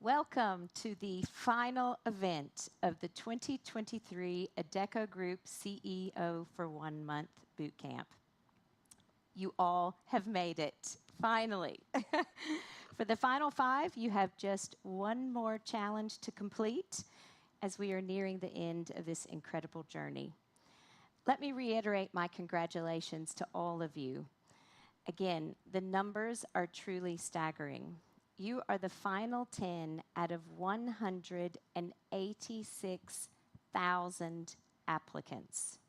Welcome to the final event of the 2023 Adecco Group CEO for 1 Month Bootcamp. You all have made it, finally. For the final 5, you have just one more challenge to complete as we are nearing the end of this incredible journey. Let me reiterate my congratulations to all of you. Again, the numbers are truly staggering. You are the final 10 out of 186,000 applicants.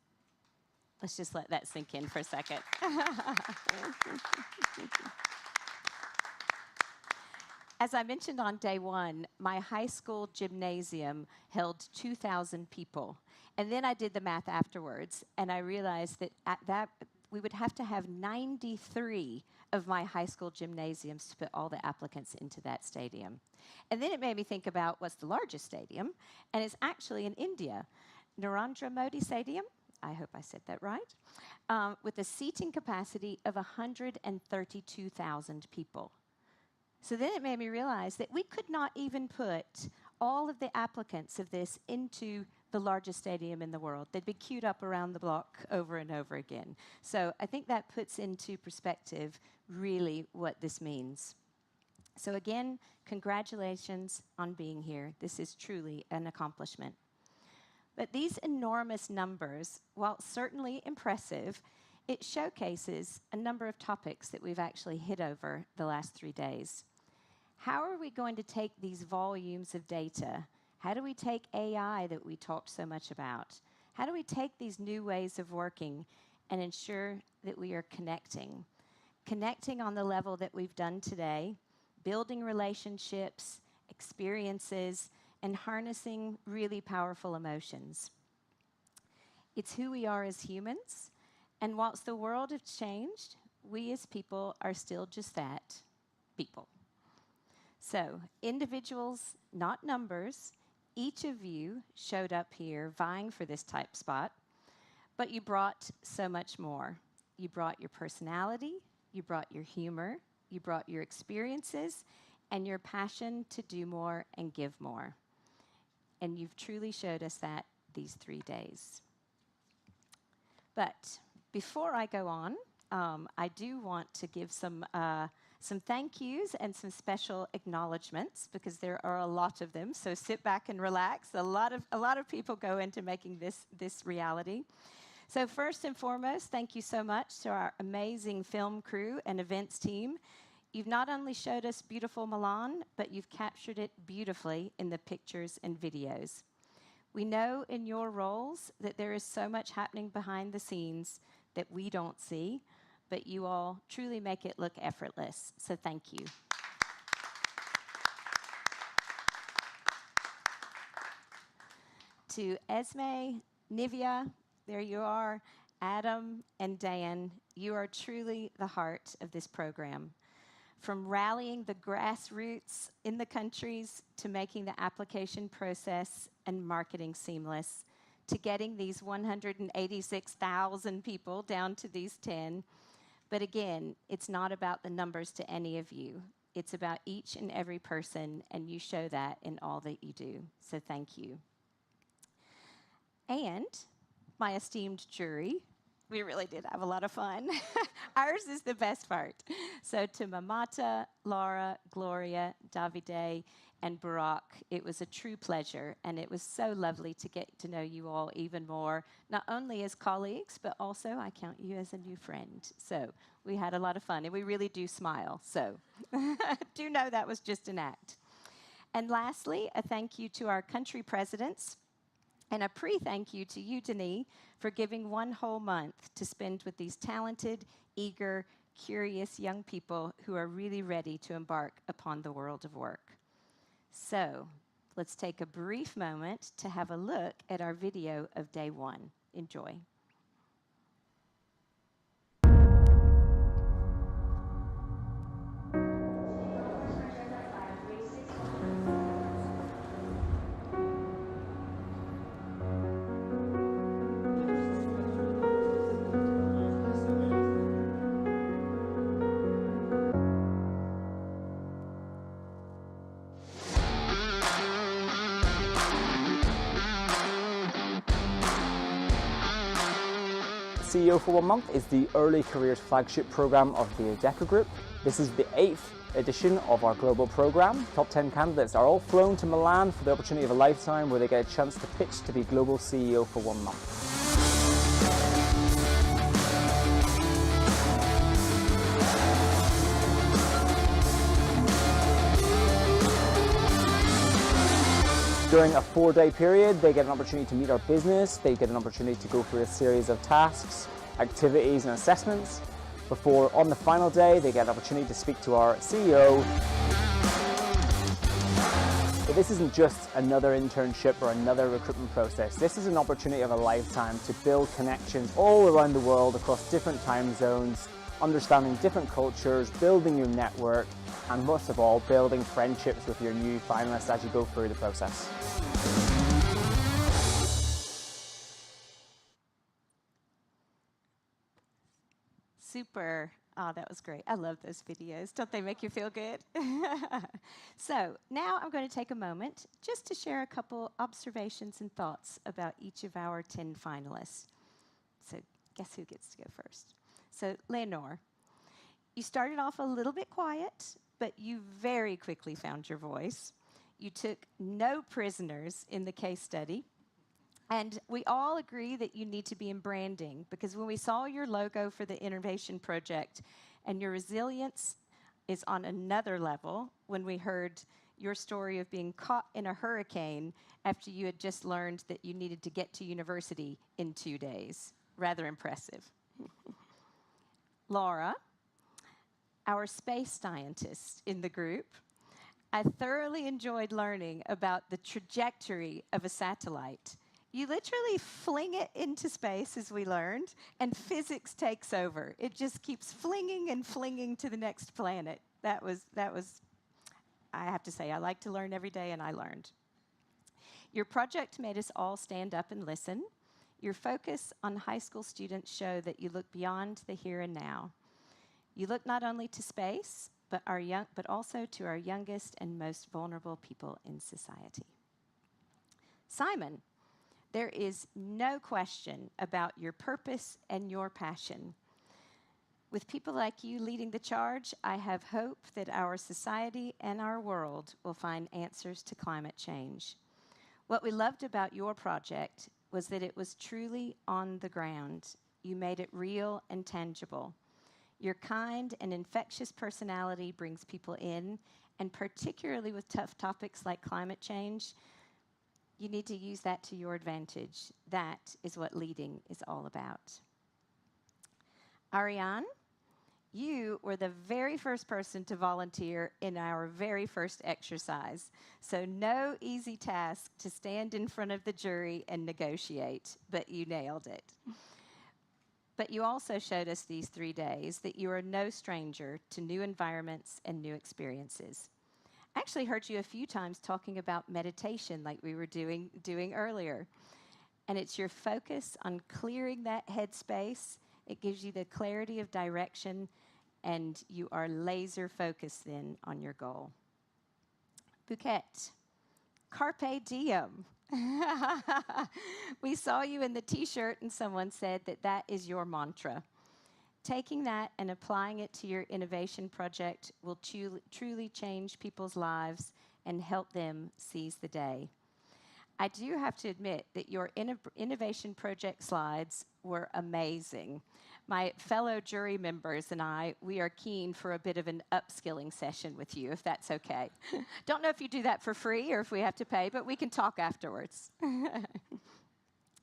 Let's just let that sink in for a second. As I mentioned on day 1, my high school gymnasium held 2,000 people. And then I did the math afterwards, and I realized that we would have to have 93 of my high school gymnasiums to put all the applicants into that stadium. And then it made me think about what's the largest stadium, and it's actually in India, Narendra Modi Stadium. I hope I said that right, with a seating capacity of 132,000 people. So then it made me realize that we could not even put all of the applicants of this into the largest stadium in the world. They'd be queued up around the block over and over again. So I think that puts into perspective really what this means. So again, congratulations on being here. This is truly an accomplishment. But these enormous numbers, while certainly impressive, it showcases a number of topics that we've actually hit over the last 3 days. How are we going to take these volumes of data? How do we take AI that we talked so much about? How do we take these new ways of working and ensure that we are connecting? Connecting on the level that we've done today, building relationships, experiences, and harnessing really powerful emotions. It's who we are as humans, and whilst the world has changed, we as people are still just that, people. So, individuals, not numbers. Each of you showed up here vying for this type spot, but you brought so much more. You brought your personality, you brought your humor, you brought your experiences, and your passion to do more and give more. And you've truly showed us that these 3 days. But before I go on, I do want to give some thank yous and some special acknowledgments because there are a lot of them. So sit back and relax. A lot of people go into making this reality. So first and foremost, thank you so much to our amazing film crew and events team. You've not only showed us beautiful Milan, but you've captured it beautifully in the pictures and videos. We know in your roles that there is so much happening behind the scenes that we don't see, but you all truly make it look effortless, so thank you. To Esme, Nivea, there you are, Adam, and Dan, you are truly the heart of this program. From rallying the grassroots in the countries to making the application process and marketing seamless, to getting these 186,000 people down to these 10. But again, it's not about the numbers to any of you. It's about each and every person, and you show that in all that you do. So thank you. And my esteemed jury, we really did have a lot of fun. Ours is the best part. So to Mamata, Laura, Gloria, Davide, and Barack, it was a true pleasure, and it was so lovely to get to know you all even more, not only as colleagues, but also I count you as a new friend. So we had a lot of fun, and we really do smile. So do know that was just an act. And lastly, a thank you to our country presidents, and a pre-thank you to you, Denis, for giving 1 whole month to spend with these talented, eager, curious young people who are really ready to embark upon the world of work. So let's take a brief moment to have a look at our video of day 1. Enjoy. CEO for 1 month is the Early Careers flagship program of the Adecco Group. This is the 8th edition of our global program. Top 10 candidates are all flown to Milan for the opportunity of a lifetime where they get a chance to pitch to be global CEO for 1 month. During a 4-day period, they get an opportunity to meet our business, they get an opportunity to go through a series of tasks, activities and assessments, before on the final day they get an opportunity to speak to our CEO. But this isn't just another internship or another recruitment process. This is an opportunity of a lifetime to build connections all around the world across different time zones, understanding different cultures, building your network, and most of all, building friendships with your new finalists as you go through the process. Super. Oh, that was great. I love those videos. Don't they make you feel good? So now I'm going to take a moment just to share a couple observations and thoughts about each of our 10 finalists. So guess who gets to go first? So Leonor, you started off a little bit quiet, but you very quickly found your voice. You took no prisoners in the case study. And we all agree that you need to be in branding, because when we saw your logo for the innovation project, and your resilience is on another level when we heard your story of being caught in a hurricane after you had just learned that you needed to get to university in 2 days. Rather impressive. Laura, our space scientist in the group, I thoroughly enjoyed learning about the trajectory of a satellite. You literally fling it into space, as we learned, and physics takes over. It just keeps flinging and flinging to the next planet. That was, I have to say, I like to learn every day, and I learned. Your project made us all stand up and listen. Your focus on high school students show that you look beyond the here and now. You look not only to space, but also to our youngest and most vulnerable people in society. Simon, there is no question about your purpose and your passion. With people like you leading the charge, I have hope that our society and our world will find answers to climate change. What we loved about your project was that it was truly on the ground. You made it real and tangible. Your kind and infectious personality brings people in, and particularly with tough topics like climate change, you need to use that to your advantage. That is what leading is all about. Ariane, you were the very first person to volunteer in our very first exercise, so no easy task to stand in front of the jury and negotiate, but you nailed it. But you also showed us these 3 days that you are no stranger to new environments and new experiences. I actually heard you a few times talking about meditation like we were doing earlier. And it's your focus on clearing that headspace. It gives you the clarity of direction, and you are laser focused then on your goal. Bouquet, carpe diem. We saw you in the t-shirt and someone said that that is your mantra. Taking that and applying it to your innovation project will truly change people's lives and help them seize the day. I do have to admit that your innovation project slides were amazing. My fellow jury members and I, we are keen for a bit of an upskilling session with you, if that's okay. Don't know if you do that for free or if we have to pay, but we can talk afterwards.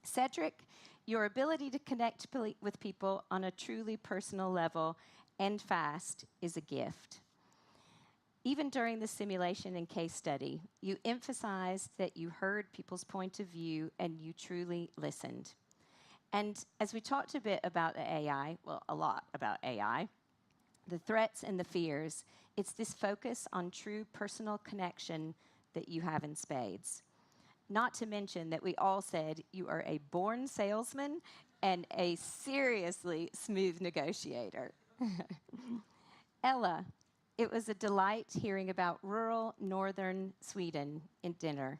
Cedric, your ability to connect with people on a truly personal level and fast is a gift. Even during the simulation and case study, you emphasized that you heard people's point of view and you truly listened. And as we talked a bit about the AI, well, a lot about AI, the threats and the fears, it's this focus on true personal connection that you have in spades. Not to mention that we all said you are a born salesman and a seriously smooth negotiator. Ella, it was a delight hearing about rural northern Sweden in dinner.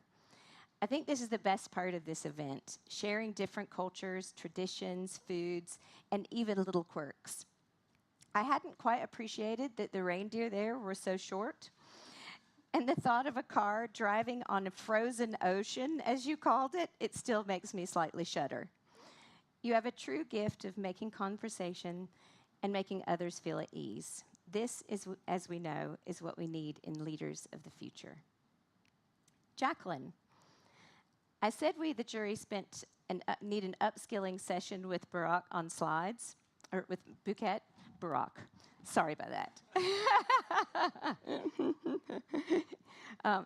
I think this is the best part of this event, sharing different cultures, traditions, foods, and even little quirks. I hadn't quite appreciated that the reindeer there were so short. And the thought of a car driving on a frozen ocean, as you called it, it still makes me slightly shudder. You have a true gift of making conversation and making others feel at ease. This is, as we know, is what we need in leaders of the future. Jacqueline, I said we, the jury, need an upskilling session with Barack on slides, or with Bouquet. Barack. Sorry about that.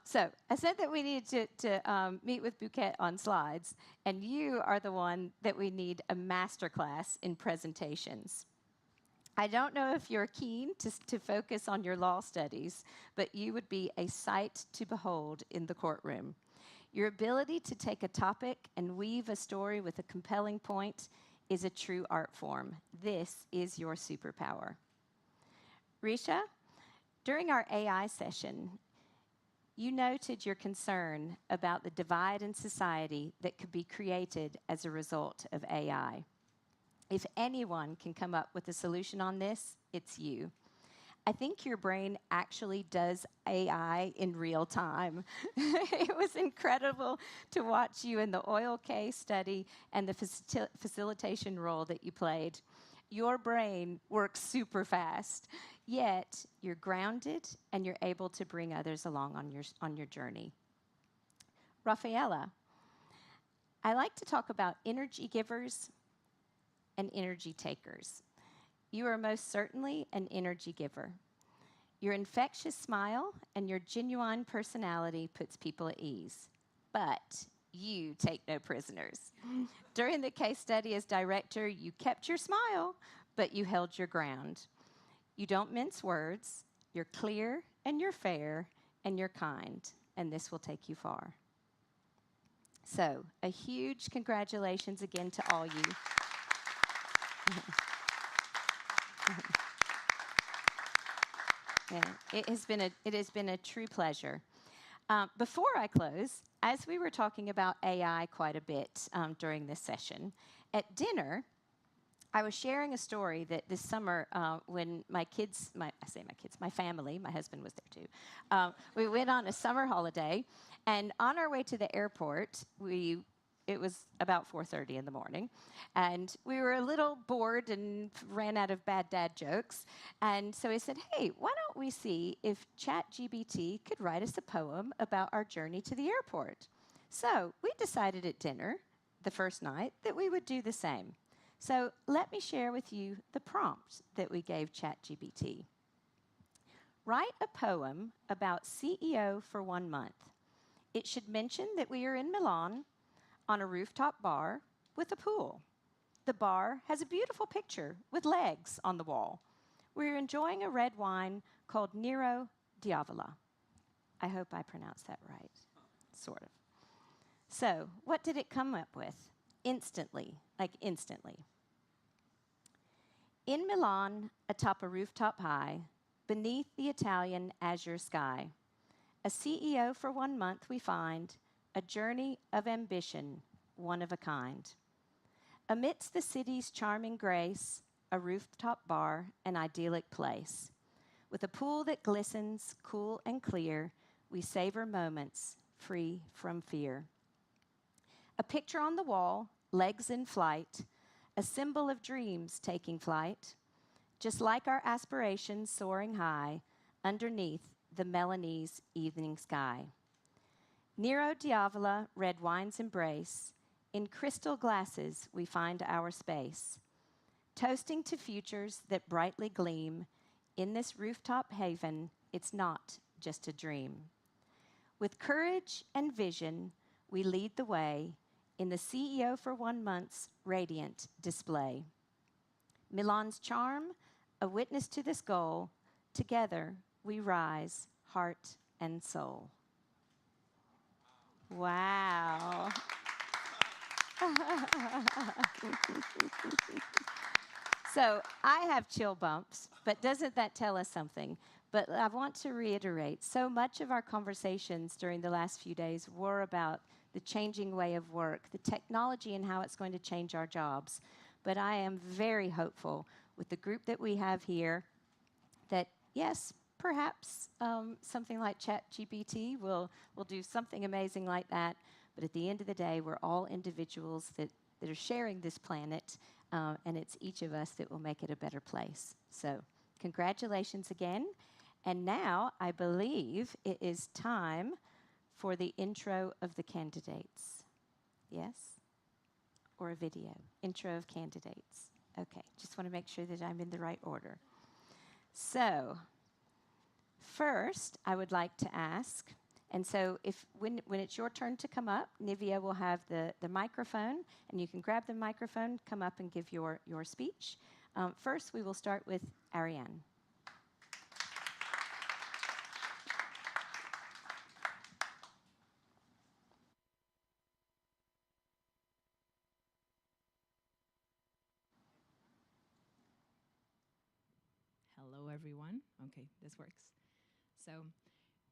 So I said that we needed to meet with Bouquet on slides, and you are the one that we need a masterclass in presentations. I don't know if you're keen to focus on your law studies, but you would be a sight to behold in the courtroom. Your ability to take a topic and weave a story with a compelling point is a true art form. This is your superpower. Risha, during our AI session, you noted your concern about the divide in society that could be created as a result of AI. If anyone can come up with a solution on this, it's you. I think your brain actually does AI in real time. It was incredible to watch you in the oil case study and the facilitation role that you played. Your brain works super fast, yet you're grounded and you're able to bring others along on your journey. Rafaela, I like to talk about energy givers and energy takers. You are most certainly an energy giver. Your infectious smile and your genuine personality puts people at ease. But you take no prisoners. During the case study as director, you kept your smile, but you held your ground. You don't mince words. You're clear and you're fair and you're kind, and this will take you far. So, a huge congratulations again to all you. Yeah, it has been a true pleasure. Before I close, as we were talking about AI quite a bit during this session, at dinner, I was sharing a story that this summer when my family, my husband was there too, we went on a summer holiday, and on our way to the airport, it was about 4:30 in the morning, and we were a little bored and ran out of bad dad jokes. And so we said, hey, why don't we see if ChatGPT could write us a poem about our journey to the airport? So we decided at dinner, the first night, that we would do the same. So let me share with you the prompt that we gave ChatGPT. Write a poem about CEO for 1 month. It should mention that we are in Milan, on a rooftop bar with a pool. The bar has a beautiful picture with legs on the wall. We're enjoying a red wine called Nero d'Avola. I hope I pronounced that right, sort of. So, what did it come up with? Instantly. In Milan, atop a rooftop high, beneath the Italian azure sky, a CEO for 1 month we find, a journey of ambition, one of a kind. Amidst the city's charming grace, a rooftop bar, an idyllic place. With a pool that glistens, cool and clear, we savor moments free from fear. A picture on the wall, legs in flight, a symbol of dreams taking flight. Just like our aspirations soaring high, underneath the Milanese evening sky. Nero d'Avola, red wine's embrace. In crystal glasses, we find our space. Toasting to futures that brightly gleam. In this rooftop haven, it's not just a dream. With courage and vision, we lead the way in the CEO for 1 month's radiant display. Milan's charm, a witness to this goal. Together, we rise, heart and soul. Wow. So I have chill bumps, but doesn't that tell us something? But I want to reiterate, so much of our conversations during the last few days were about the changing way of work, the technology and how it's going to change our jobs. But I am very hopeful with the group that we have here that, yes, perhaps something like ChatGPT will do something amazing like that. But at the end of the day, we're all individuals that are sharing this planet, and it's each of us that will make it a better place. So congratulations again. And now I believe it is time for the intro of the candidates. Yes? Or a video. Intro of candidates. Okay, just want to make sure that I'm in the right order. So, first, I would like to ask, and so when it's your turn to come up, Nivea will have the microphone, and you can grab the microphone, come up and give your speech. First, we will start with Ariane. Hello, everyone. Okay, this works. So,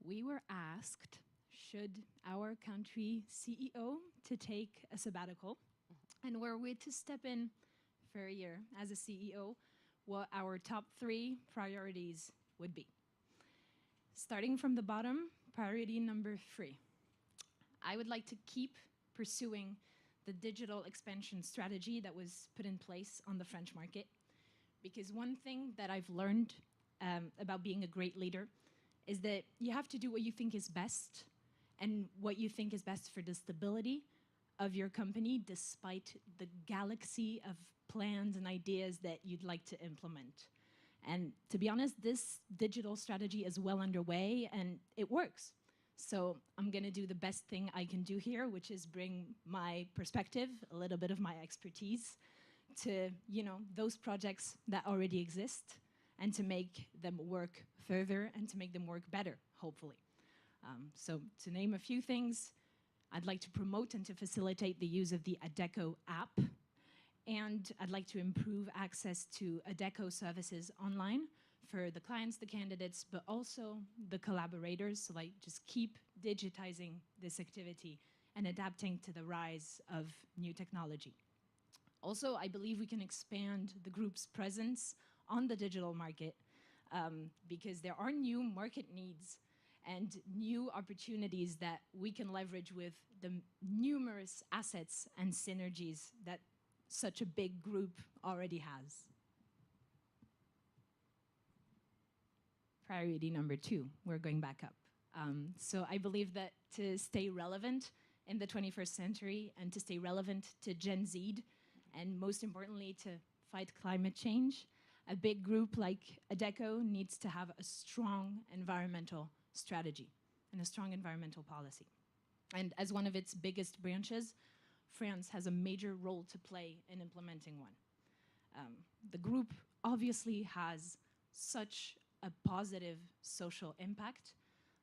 we were asked, should our country CEO to take a sabbatical, and were we to step in for a year as a CEO, what our top 3 priorities would be. Starting from the bottom, priority number 3. I would like to keep pursuing the digital expansion strategy that was put in place on the French market. Because one thing that I've learned about being a great leader is that you have to do what you think is best and what you think is best for the stability of your company, despite the galaxy of plans and ideas that you'd like to implement. And to be honest, this digital strategy is well underway and it works. So I'm going to do the best thing I can do here, which is bring my perspective, a little bit of my expertise to, those projects that already exist and to make them work further and to make them work better, hopefully. So to name a few things, I'd like to promote and to facilitate the use of the Adecco app. And I'd like to improve access to Adecco services online for the clients, the candidates, but also the collaborators. So just keep digitizing this activity and adapting to the rise of new technology. Also, I believe we can expand the group's presence on the digital market because there are new market needs and new opportunities that we can leverage with the numerous assets and synergies that such a big group already has. Priority number 2, we're going back up. So I believe that to stay relevant in the 21st century and to stay relevant to Gen Z, and most importantly, to fight climate change, a big group like Adecco needs to have a strong environmental strategy and a strong environmental policy. And as one of its biggest branches, France has a major role to play in implementing one. The group obviously has such a positive social impact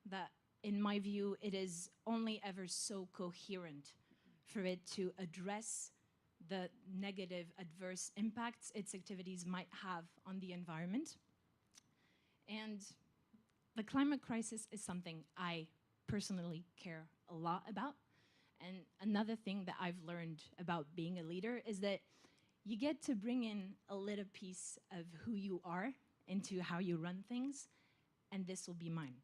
that, in my view, it is only ever so coherent for it to address the negative adverse impacts its activities might have on the environment. And the climate crisis is something I personally care a lot about. And another thing that I've learned about being a leader is that you get to bring in a little piece of who you are into how you run things, and this will be mine.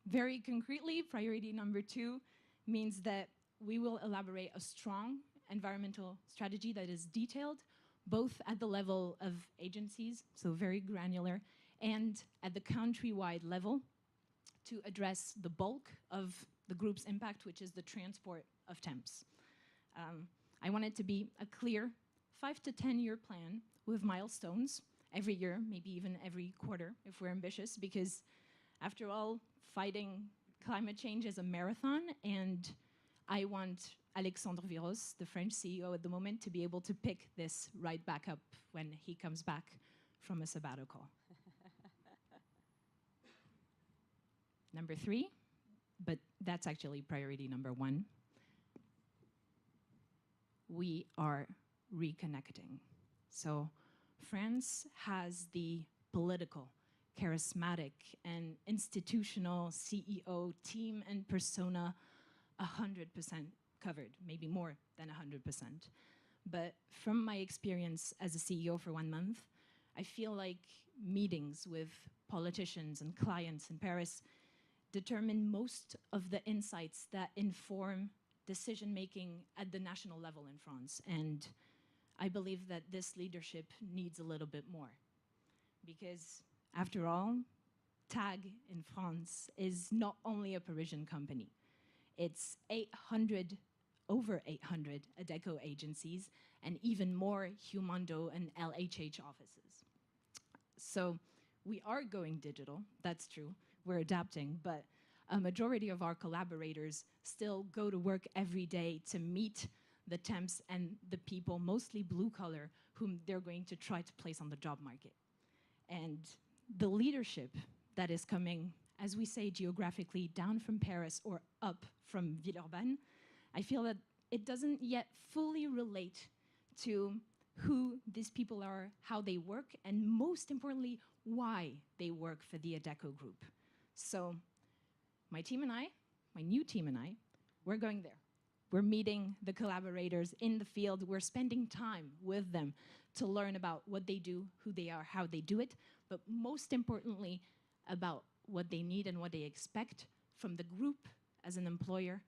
Very concretely, priority number 2 means that we will elaborate a strong environmental strategy that is detailed, both at the level of agencies, so very granular, and at the countrywide level to address the bulk of the group's impact, which is the transport of temps. I want it to be a clear 5 to 10 year plan with milestones every year, maybe even every quarter if we're ambitious, because after all, fighting climate change is a marathon, and I want Alexandre Viros, the French CEO at the moment, to be able to pick this right back up when he comes back from a sabbatical. Number 3, but that's actually priority number 1. We are reconnecting. So France has the political, charismatic, and institutional CEO team and persona 100% covered, maybe more than 100%. But from my experience as a CEO for 1 month, I feel like meetings with politicians and clients in Paris determine most of the insights that inform decision-making at the national level in France. And I believe that this leadership needs a little bit more. Because after all, TAG in France is not only a Parisian company. It's over 800 Adecco agencies and even more Humondo and LHH offices. So we are going digital, that's true. We're adapting, but a majority of our collaborators still go to work every day to meet the temps and the people, mostly blue collar, whom they're going to try to place on the job market. And the leadership that is coming, as we say geographically, down from Paris or up from Villeurbanne, I feel that it doesn't yet fully relate to who these people are, how they work, and most importantly, why they work for the Adecco Group. So my team and I, my new team and I, we're going there. We're meeting the collaborators in the field. We're spending time with them to learn about what they do, who they are, how they do it, but most importantly, about what they need and what they expect from the group as an employer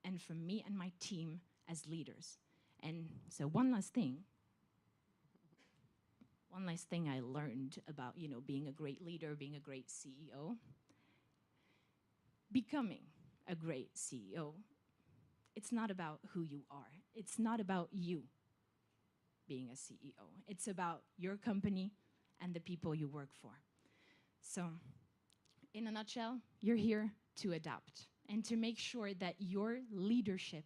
and from me and my team as leaders. And so one last thing I learned about, being a great leader, being a great CEO. Becoming a great CEO, it's not about who you are. It's not about you being a CEO. It's about your company and the people you work for. So, in a nutshell, you're here to adapt and to make sure that your leadership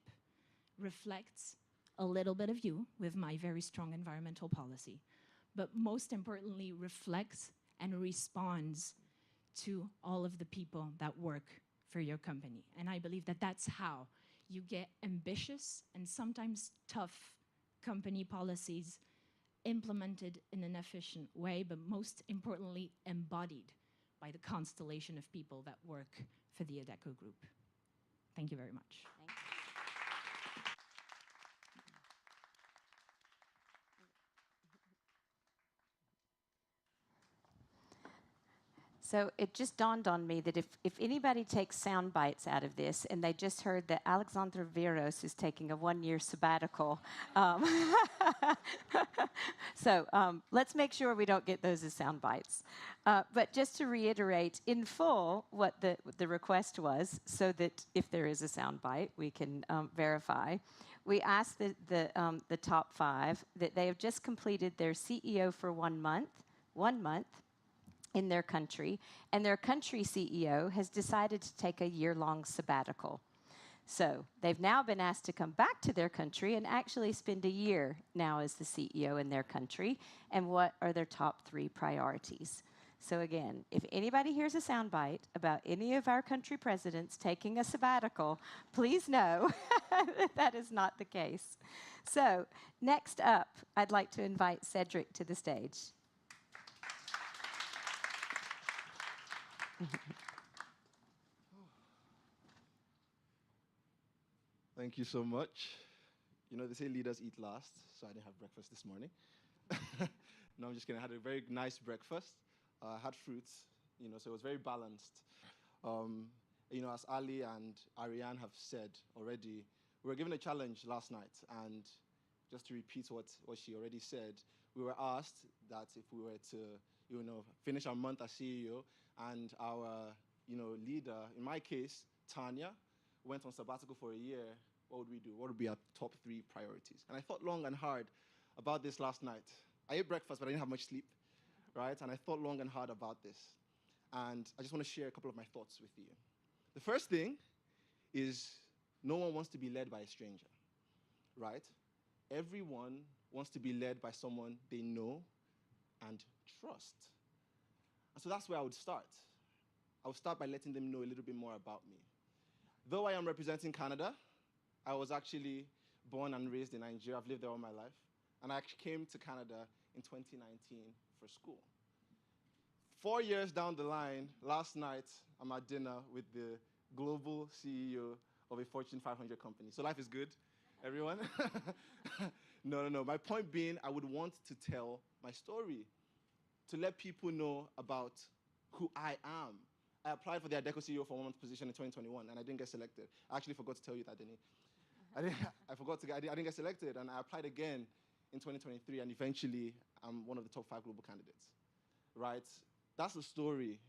reflects a little bit of you with my very strong environmental policy, but most importantly, reflects and responds to all of the people that work for your company. And I believe that that's how you get ambitious and sometimes tough company policies implemented in an efficient way, but most importantly, embodied by the constellation of people that work for the Adecco Group. Thank you very much. Thank you. So it just dawned on me that if anybody takes sound bites out of this and they just heard that Alexandre Viros is taking a 1-year sabbatical, let's make sure we don't get those as sound bites. But just to reiterate in full what the request was, so that if there is a sound bite, we can verify. We asked the top 5 that they have just completed their CEO for 1 month, in their country, and their country CEO has decided to take a year-long sabbatical. So they've now been asked to come back to their country and actually spend a year now as the CEO in their country, and what are their top 3 priorities. So again, if anybody hears a soundbite about any of our country presidents taking a sabbatical, please know that is not the case. So next up, I'd like to invite Cedric to the stage. Thank you so much. They say leaders eat last, so I didn't have breakfast this morning. No, I'm just kidding. I had a very nice breakfast. I had fruits, so it was very balanced. As Ali and Ariane have said already, we were given a challenge last night, and just to repeat what she already said, we were asked that if we were to, finish our month as CEO, and our, leader, in my case, Tanya, went on sabbatical for a year, what would we do? What would be our top 3 priorities? And I thought long and hard about this last night. I ate breakfast, but I didn't have much sleep, right? And I thought long and hard about this. And I just want to share a couple of my thoughts with you. The first thing is no one wants to be led by a stranger, right? Everyone wants to be led by someone they know and trust. And so that's where I would start. I would start by letting them know a little bit more about me. Though I am representing Canada, I was actually born and raised in Nigeria. I've lived there all my life. And I actually came to Canada in 2019 for school. 4 years down the line, last night, I'm at dinner with the global CEO of a Fortune 500 company. So life is good, everyone? No. My point being, I would want to tell my story, to let people know about who I am. I applied for the Adecco CEO for 1 month position in 2021, and I didn't get selected. I actually forgot to tell you that, Denny. I didn't get selected, and I applied again in 2023, and eventually I'm one of the top 5 global candidates, right? That's the story.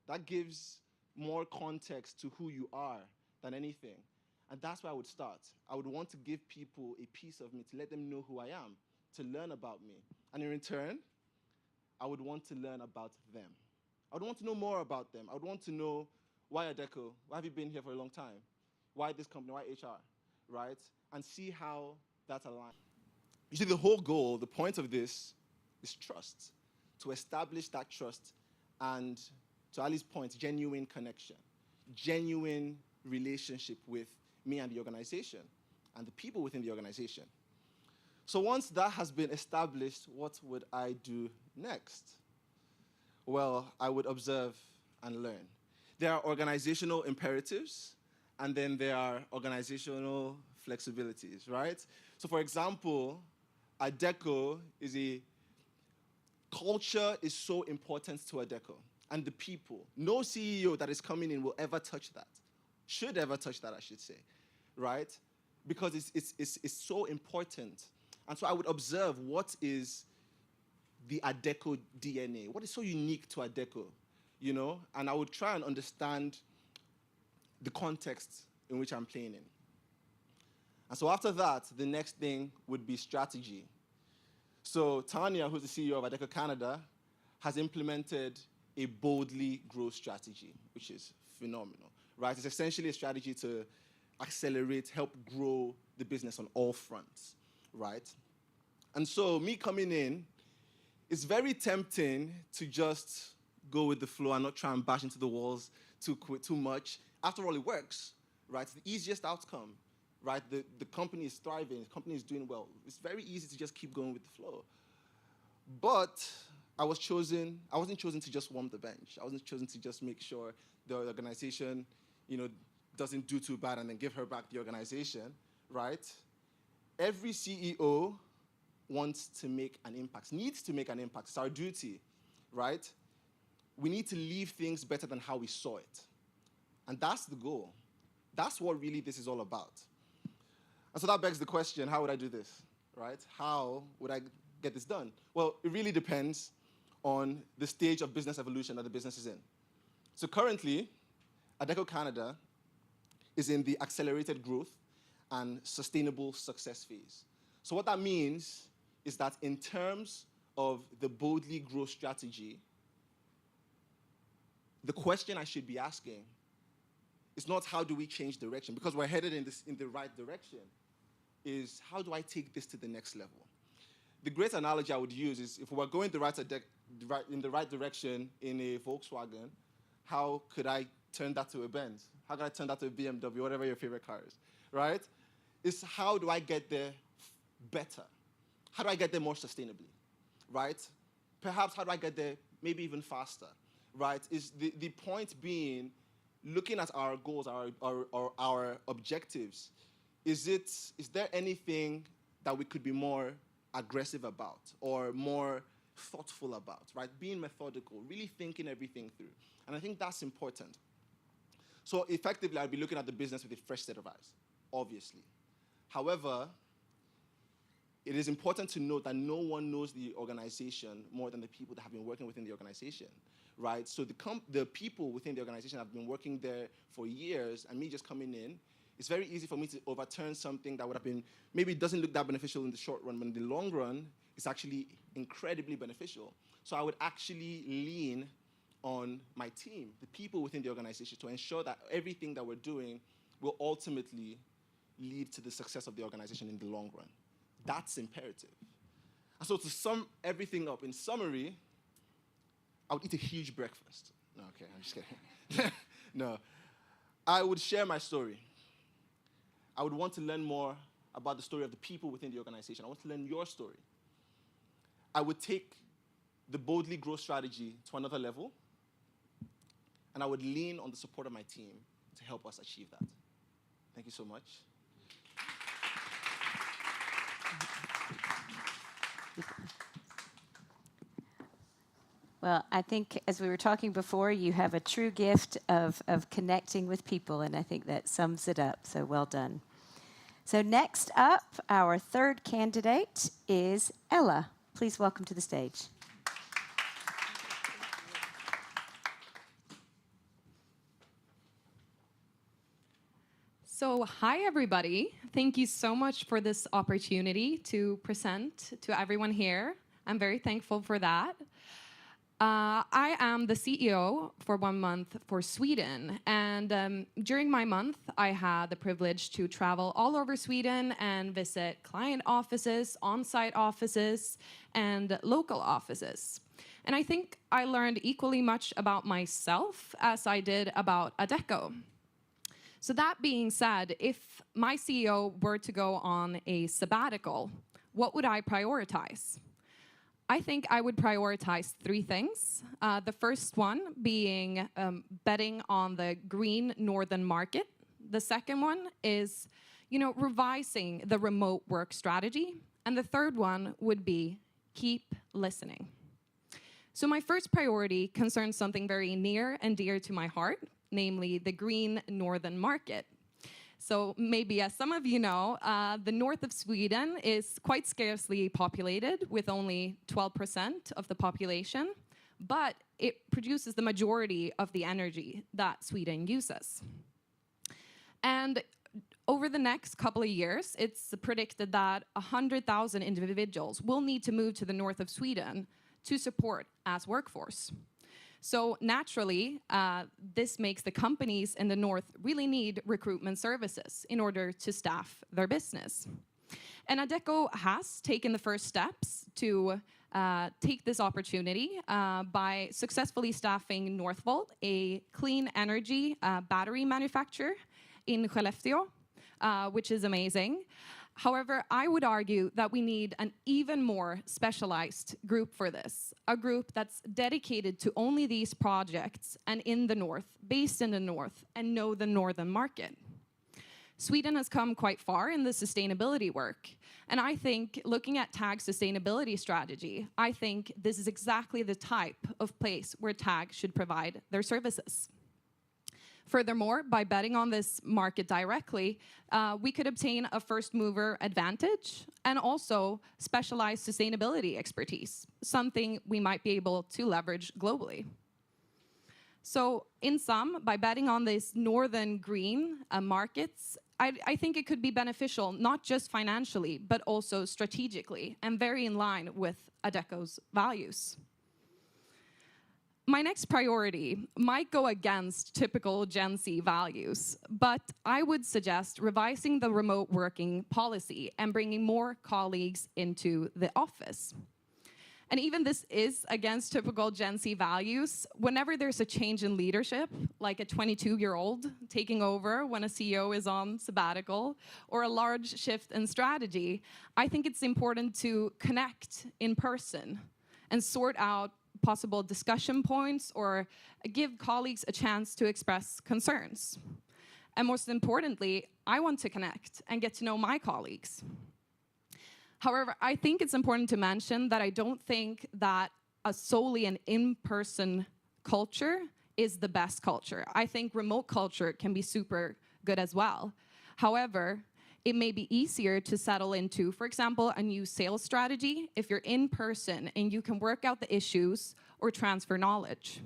That gives more context to who you are than anything. And that's where I would start. I would want to give people a piece of me, to let them know who I am, to learn about me. And in return, I would want to learn about them. I would want to know more about them. I would want to know, why Adecco? Why have you been here for a long time? Why this company? Why HR? Right? And see how that aligns. You see, the whole goal, the point of this, is trust. To establish that trust and, to Ali's point, genuine connection, genuine relationship with me and the organization and the people within the organization. So once that has been established, what would I do next? Well, I would observe and learn. There are organizational imperatives, and then there are organizational flexibilities, right? So for example, Adecco is culture is so important to Adecco and the people. No CEO that is coming in will ever touch that. Should ever touch that, I should say, right? Because it's so important. And so I would observe what is the Adecco DNA, what is so unique to Adecco, you know? And I would try and understand the context in which I'm playing in. And so after that, the next thing would be strategy. So Tanya, who's the CEO of Adecco Canada, has implemented a boldly growth strategy, which is phenomenal, right? It's essentially a strategy to accelerate, help grow the business on all fronts, right? And so me coming in, it's very tempting to just go with the flow and not try and bash into the walls too much. After all, it works, right? It's the easiest outcome, right? The company is thriving, the company is doing well. It's very easy to just keep going with the flow. But I wasn't chosen to just warm the bench. I wasn't chosen to just make sure the organization, doesn't do too bad and then give her back the organization, right? Every CEO wants to make an impact, needs to make an impact. It's our duty, right? We need to leave things better than how we saw it. And that's the goal. That's what really this is all about. And so that begs the question, how would I do this, right? How would I get this done? Well, it really depends on the stage of business evolution that the business is in. So currently, Adecco Canada is in the accelerated growth and sustainable success phase. So what that means is that in terms of the boldly growth strategy, the question I should be asking is not how do we change direction, because we're headed in the right direction, is how do I take this to the next level? The great analogy I would use is if we're going in the right direction in a Volkswagen, how could I turn that to a Benz? How can I turn that to a BMW, whatever your favorite car is, right? It's how do I get there better? How do I get there more sustainably, right? Perhaps how do I get there maybe even faster, right? Is the point being, looking at our goals, our objectives, is there anything that we could be more aggressive about or more thoughtful about, right? Being methodical, really thinking everything through. And I think that's important. So effectively, I'd be looking at the business with a fresh set of eyes, obviously. However, it is important to note that no one knows the organization more than the people that have been working within the organization, right? So the people within the organization have been working there for years, and me just coming in, it's very easy for me to overturn something that would have been, maybe it doesn't look that beneficial in the short run, but in the long run, it's actually incredibly beneficial. So I would actually lean on my team, the people within the organization, to ensure that everything that we're doing will ultimately lead to the success of the organization in the long run. That's imperative. And so to sum everything up, in summary, I would eat a huge breakfast. No, okay, I'm just kidding. No. I would share my story. I would want to learn more about the story of the people within the organization. I want to learn your story. I would take the boldly growth strategy to another level, and I would lean on the support of my team to help us achieve that. Thank you so much. Well, I think as we were talking before, you have a true gift of connecting with people, and I think that sums it up. So well done. So next up, our third candidate is Ella. Please welcome to the stage. So, hi everybody. Thank you so much for this opportunity to present to everyone here. I'm very thankful for that. I am the CEO for 1 month for Sweden, and during my month, I had the privilege to travel all over Sweden and visit client offices, on-site offices, and local offices. And I think I learned equally much about myself as I did about Adecco. So that being said, if my CEO were to go on a sabbatical, what would I prioritize? I think I would prioritize 3 things. The first one being betting on the green northern market. The second one is, revising the remote work strategy. And the third one would be keep listening. So my first priority concerns something very near and dear to my heart, namely the green northern market. So maybe, as some of you know, the north of Sweden is quite scarcely populated, with only 12% of the population, but it produces the majority of the energy that Sweden uses. And over the next couple of years, it's predicted that 100,000 individuals will need to move to the north of Sweden to support as workforce. So naturally, this makes the companies in the north really need recruitment services in order to staff their business. And Adecco has taken the first steps to take this opportunity by successfully staffing Northvolt, a clean energy battery manufacturer in Skellefteå, which is amazing. However, I would argue that we need an even more specialized group for this, a group that's dedicated to only these projects and in the north, based in the north, and know the northern market. Sweden has come quite far in the sustainability work, and I think looking at TAG's sustainability strategy, I think this is exactly the type of place where TAG should provide their services. Furthermore, by betting on this market directly, we could obtain a first mover advantage and also specialized sustainability expertise, something we might be able to leverage globally. So in sum, by betting on these northern green markets, I think it could be beneficial, not just financially, but also strategically, and very in line with Adecco's values. My next priority might go against typical Gen Z values, but I would suggest revising the remote working policy and bringing more colleagues into the office. And even this is against typical Gen Z values. Whenever there's a change in leadership, like a 22-year-old taking over when a CEO is on sabbatical, or a large shift in strategy, I think it's important to connect in person and sort out possible discussion points or give colleagues a chance to express concerns. And most importantly, I want to connect and get to know my colleagues. However, I think it's important to mention that I don't think that solely an in-person culture is the best culture. I think remote culture can be super good as well. However, it may be easier to settle into, for example, a new sales strategy if you're in person and you can work out the issues or transfer knowledge.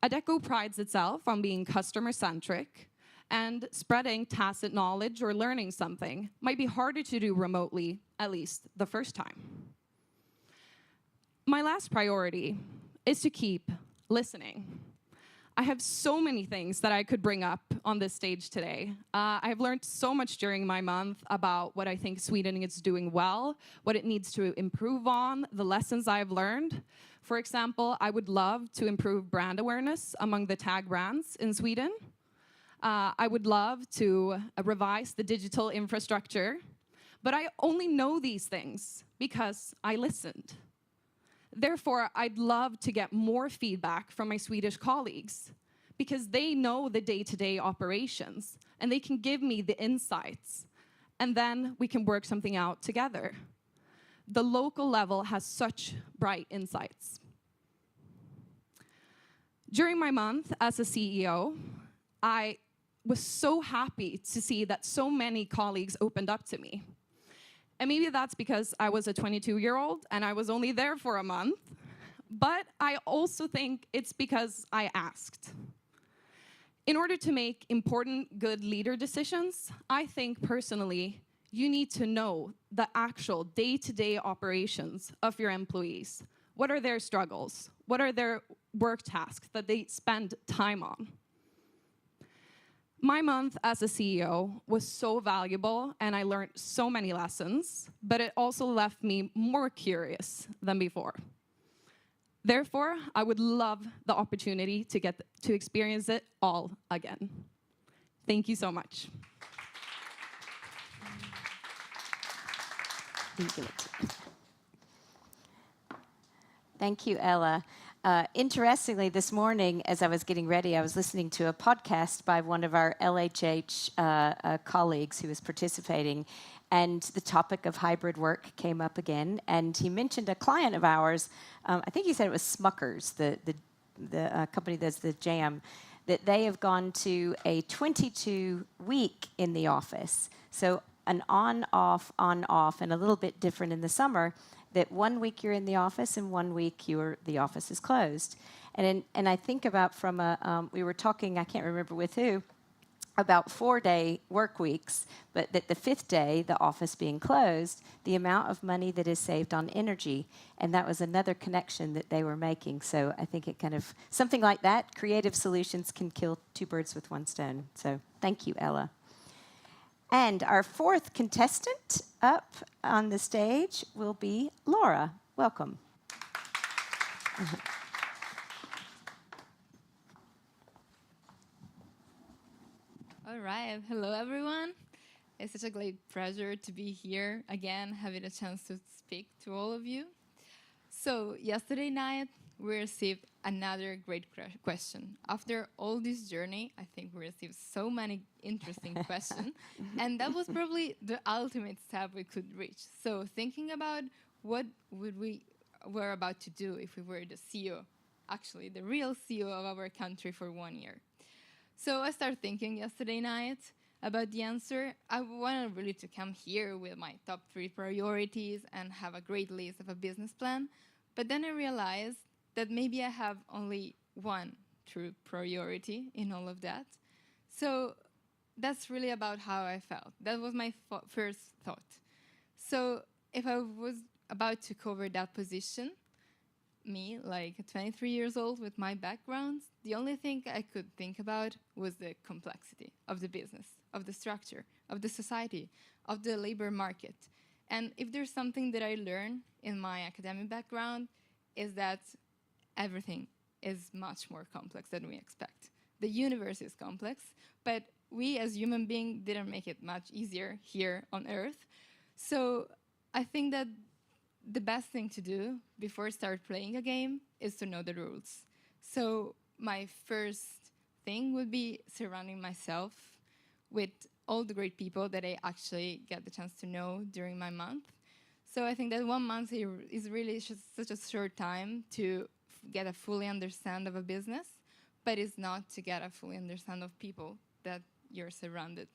Adecco prides itself on being customer-centric, and spreading tacit knowledge or learning something might be harder to do remotely, at least the first time. My last priority is to keep listening. I have so many things that I could bring up on this stage today. I've learned so much during my month about what I think Sweden is doing well, what it needs to improve on, the lessons I've learned. For example, I would love to improve brand awareness among the TAG brands in Sweden. I would love to revise the digital infrastructure, but I only know these things because I listened. Therefore, I'd love to get more feedback from my Swedish colleagues, because they know the day-to-day operations and they can give me the insights, and then we can work something out together. The local level has such bright insights. During my month as a CEO, I was so happy to see that so many colleagues opened up to me. And maybe that's because I was a 22-year-old and I was only there for a month, but I also think it's because I asked. In order to make important, good leader decisions, I think personally, you need to know the actual day-to-day operations of your employees. What are their struggles? What are their work tasks that they spend time on? My month as a CEO was so valuable and I learned so many lessons, but it also left me more curious than before. Therefore, I would love the opportunity to get to experience it all again. Thank you so much. Thank you, Ella. Interestingly, this morning, as I was getting ready, I was listening to a podcast by one of our LHH colleagues who was participating, and the topic of hybrid work came up again. And he mentioned a client of ours, I think he said it was Smuckers, the company that does the jam, that they have gone to a 22-week in the office. So an on-off, and a little bit different in the summer, that 1 week you're in the office and 1 week the office is closed. And I think about from we were talking, I can't remember with who, about 4-day work weeks, but that the 5th day, the office being closed, the amount of money that is saved on energy, and that was another connection that they were making. So I think it kind of, something like that, creative solutions can kill 2 birds with 1 stone. So thank you, Ella. And our 4th contestant up on the stage will be Laura. Welcome. All right. Hello, everyone. It's such a great pleasure to be here again, having a chance to speak to all of you. So yesterday night, we received another great question. After all this journey, I think we received so many interesting questions, and that was probably the ultimate step we could reach. So thinking about what were about to do if we were the CEO, actually the real CEO of our country for 1 year. So I started thinking yesterday night about the answer. I wanted really to come here with my top 3 priorities and have a great list of a business plan. But then I realized that maybe I have only one true priority in all of that. So that's really about how I felt. That was my first thought. So if I was about to cover that position, me, like 23 years old with my background, the only thing I could think about was the complexity of the business, of the structure, of the society, of the labor market. And if there's something that I learned in my academic background, is that everything is much more complex than we expect. The universe is complex, but we as human beings didn't make it much easier here on Earth. So I think that the best thing to do before start playing a game is to know the rules. So my first thing would be surrounding myself with all the great people that I actually get the chance to know during my month. So I think that 1 month is really just such a short time to get a fully understand of a business, but it's not to get a fully understand of people that you're surrounded.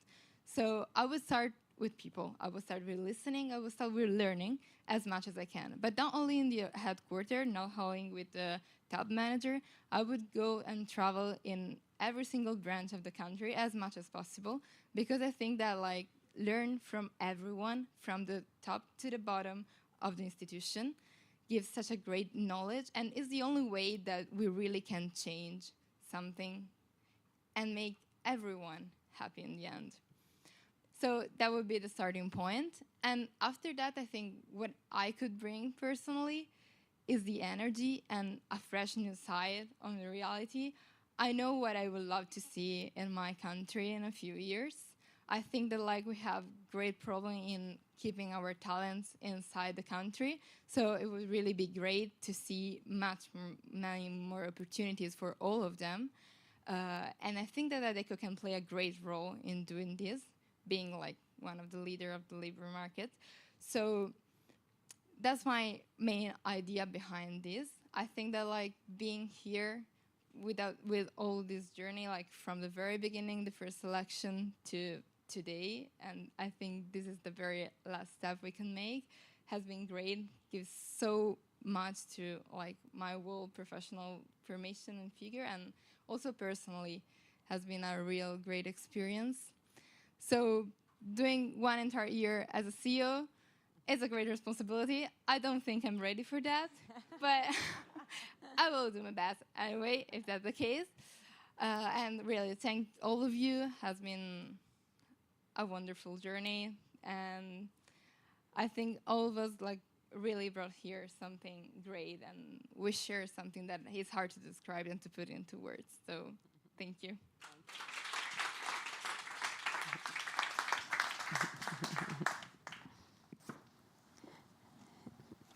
So I would start with people. I would start with listening. I would start with learning as much as I can. But not only in the headquarters, not only with the top manager, I would go and travel in every single branch of the country as much as possible, because I think that like learn from everyone from the top to the bottom of the institution gives such a great knowledge, and is the only way that we really can change something and make everyone happy in the end. So that would be the starting point. And after that, I think what I could bring personally is the energy and a fresh new side on the reality. I know what I would love to see in my country in a few years. I think that like we have great problem in keeping our talents inside the country. So it would really be great to see many more opportunities for all of them. And I think that Adecco can play a great role in doing this, being like one of the leader of the labor market. So that's my main idea behind this. I think that like being here with all this journey, like from the very beginning, the first selection to today, and I think this is the very last step we can make, has been great. Gives so much to like my whole professional formation and figure, and also personally has been a real great experience. So doing one entire year as a CEO is a great responsibility. I don't think I'm ready for that, but I will do my best anyway, if that's the case. And really, thank all of you. Has been a wonderful journey, and I think all of us like really brought here something great, and we share something that is hard to describe and to put into words. So, thank you.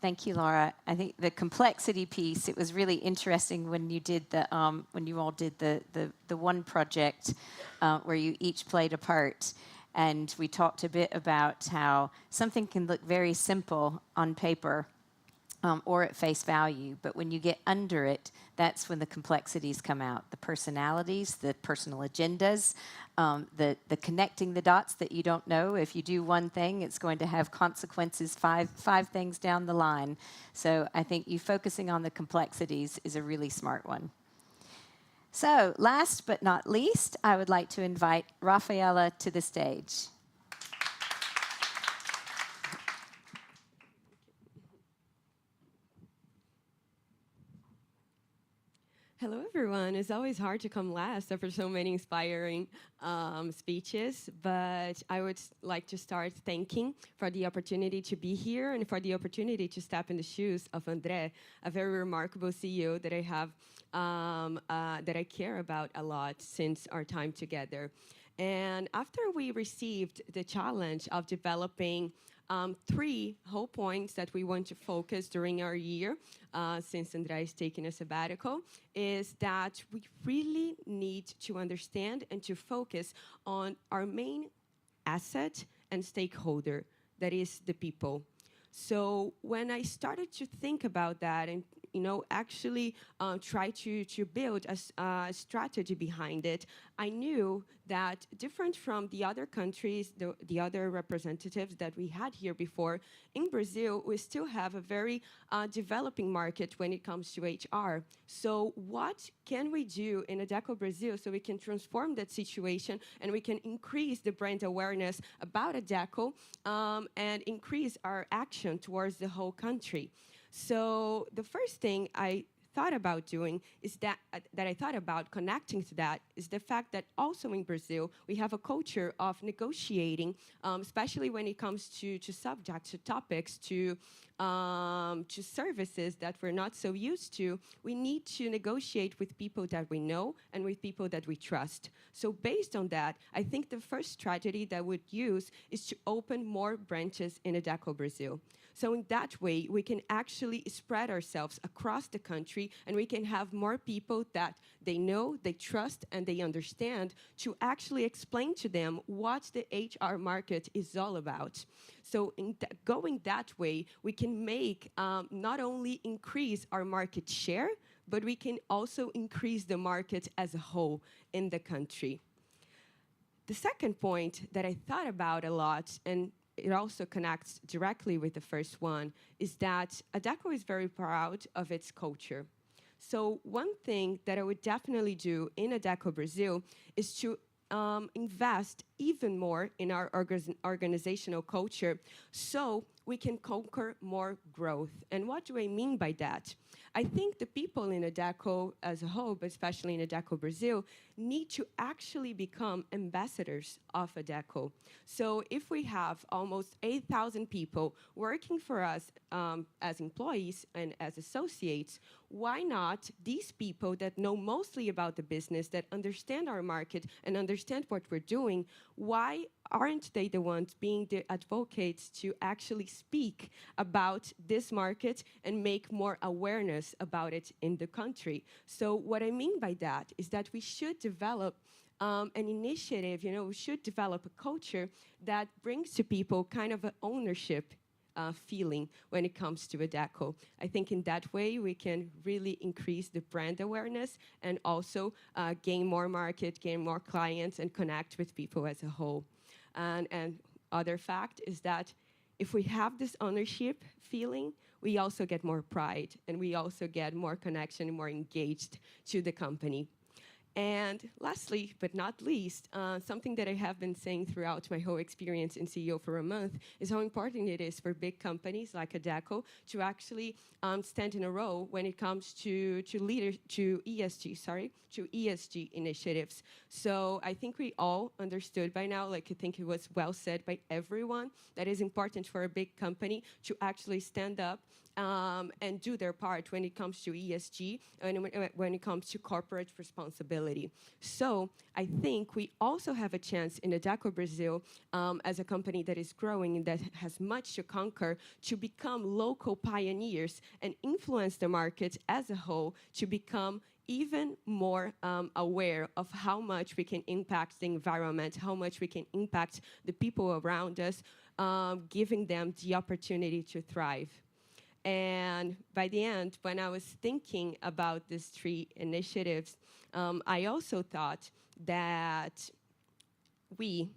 Thank you, Laura. I think the complexity piece, it was really interesting when you did the when you all did the one project where you each played a part, and we talked a bit about how something can look very simple on paper or at face value, but when you get under it, that's when the complexities come out. The personalities, the personal agendas, the connecting the dots that you don't know. If you do one thing, it's going to have consequences five things down the line. So I think you focusing on the complexities is a really smart one. So last but not least, I would like to invite Rafaela to the stage. Hello, everyone. It's always hard to come last after so many inspiring speeches, but I would like to start thanking for the opportunity to be here and for the opportunity to step in the shoes of André, a very remarkable CEO that I have, that I care about a lot since our time together. And after we received the challenge of developing 3 whole points that we want to focus during our year, since André is taking a sabbatical, is that we really need to understand and to focus on our main asset and stakeholder, that is the people. So when I started to think about that and actually try to build a strategy behind it, I knew that different from the other countries, the other representatives that we had here before, in Brazil, we still have a very developing market when it comes to HR. So what can we do in Adecco Brazil so we can transform that situation and we can increase the brand awareness about Adecco and increase our action towards the whole country? So the first thing I thought about doing is that I thought about connecting to that is the fact that also in Brazil we have a culture of negotiating, especially when it comes to subjects, to topics, to services that we're not so used to. We need to negotiate with people that we know and with people that we trust. So based on that, I think the first strategy that I would use is to open more branches in Adecco Brazil. So in that way, we can actually spread ourselves across the country and we can have more people that they know, they trust, and they understand to actually explain to them what the HR market is all about. So in going that way, we can make not only increase our market share, but we can also increase the market as a whole in the country. The second point that I thought about a lot, and it also connects directly with the first one, is that Adecco is very proud of its culture. So one thing that I would definitely do in Adecco Brazil is to invest even more in our organizational culture so we can conquer more growth. And what do I mean by that? I think the people in Adecco as a whole, but especially in Adecco Brazil, need to actually become ambassadors of Adecco. So if we have almost 8,000 people working for us as employees and as associates, why not these people that know mostly about the business, that understand our market and understand what we're doing, why aren't they the ones being the advocates to actually speak about this market and make more awareness awareness about it in the country. So what I mean by that is that we should develop an initiative, we should develop a culture that brings to people kind of an ownership feeling when it comes to Adecco. I think in that way we can really increase the brand awareness and also gain more market, gain more clients, and connect with people as a whole. And other fact is that if we have this ownership feeling, we also get more pride and we also get more connection and more engaged to the company. And lastly, but not least, something that I have been saying throughout my whole experience in CEO for a month is how important it is for big companies like Adecco to actually stand in a row when it comes to ESG initiatives. So I think we all understood by now, like I think it was well said by everyone, that is important for a big company to actually stand up and do their part when it comes to ESG and when it comes to corporate responsibility. So I think we also have a chance in Adecco Brazil as a company that is growing and that has much to conquer to become local pioneers and influence the market as a whole to become even more aware of how much we can impact the environment, how much we can impact the people around us, giving them the opportunity to thrive. And by the end, when I was thinking about these 3 initiatives, I also thought that we,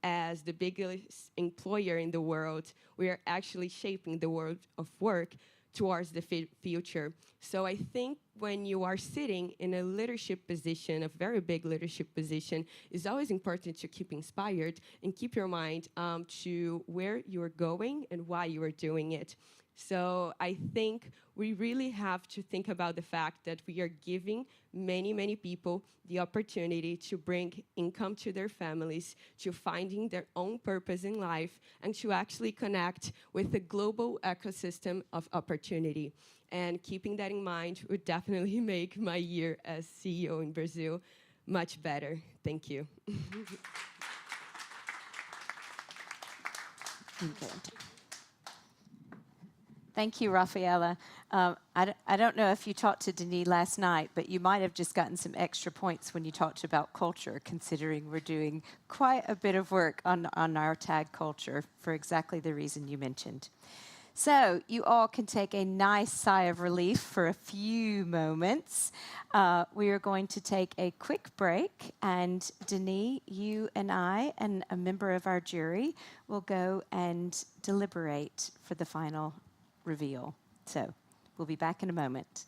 as the biggest employer in the world, we are actually shaping the world of work towards the future. So I think when you are sitting in a leadership position, a very big leadership position, it's always important to keep inspired and keep your mind to where you're going and why you are doing it. So I think we really have to think about the fact that we are giving many, many people the opportunity to bring income to their families, to finding their own purpose in life, and to actually connect with the global ecosystem of opportunity. And keeping that in mind would definitely make my year as CEO in Brazil much better. Thank you. Thank you, Rafaela. I don't know if you talked to Denis last night, but you might have just gotten some extra points when you talked about culture, considering we're doing quite a bit of work on our tag culture for exactly the reason you mentioned. So you all can take a nice sigh of relief for a few moments. We are going to take a quick break, and Denis, you and I and a member of our jury will go and deliberate for the final reveal. So we'll be back in a moment.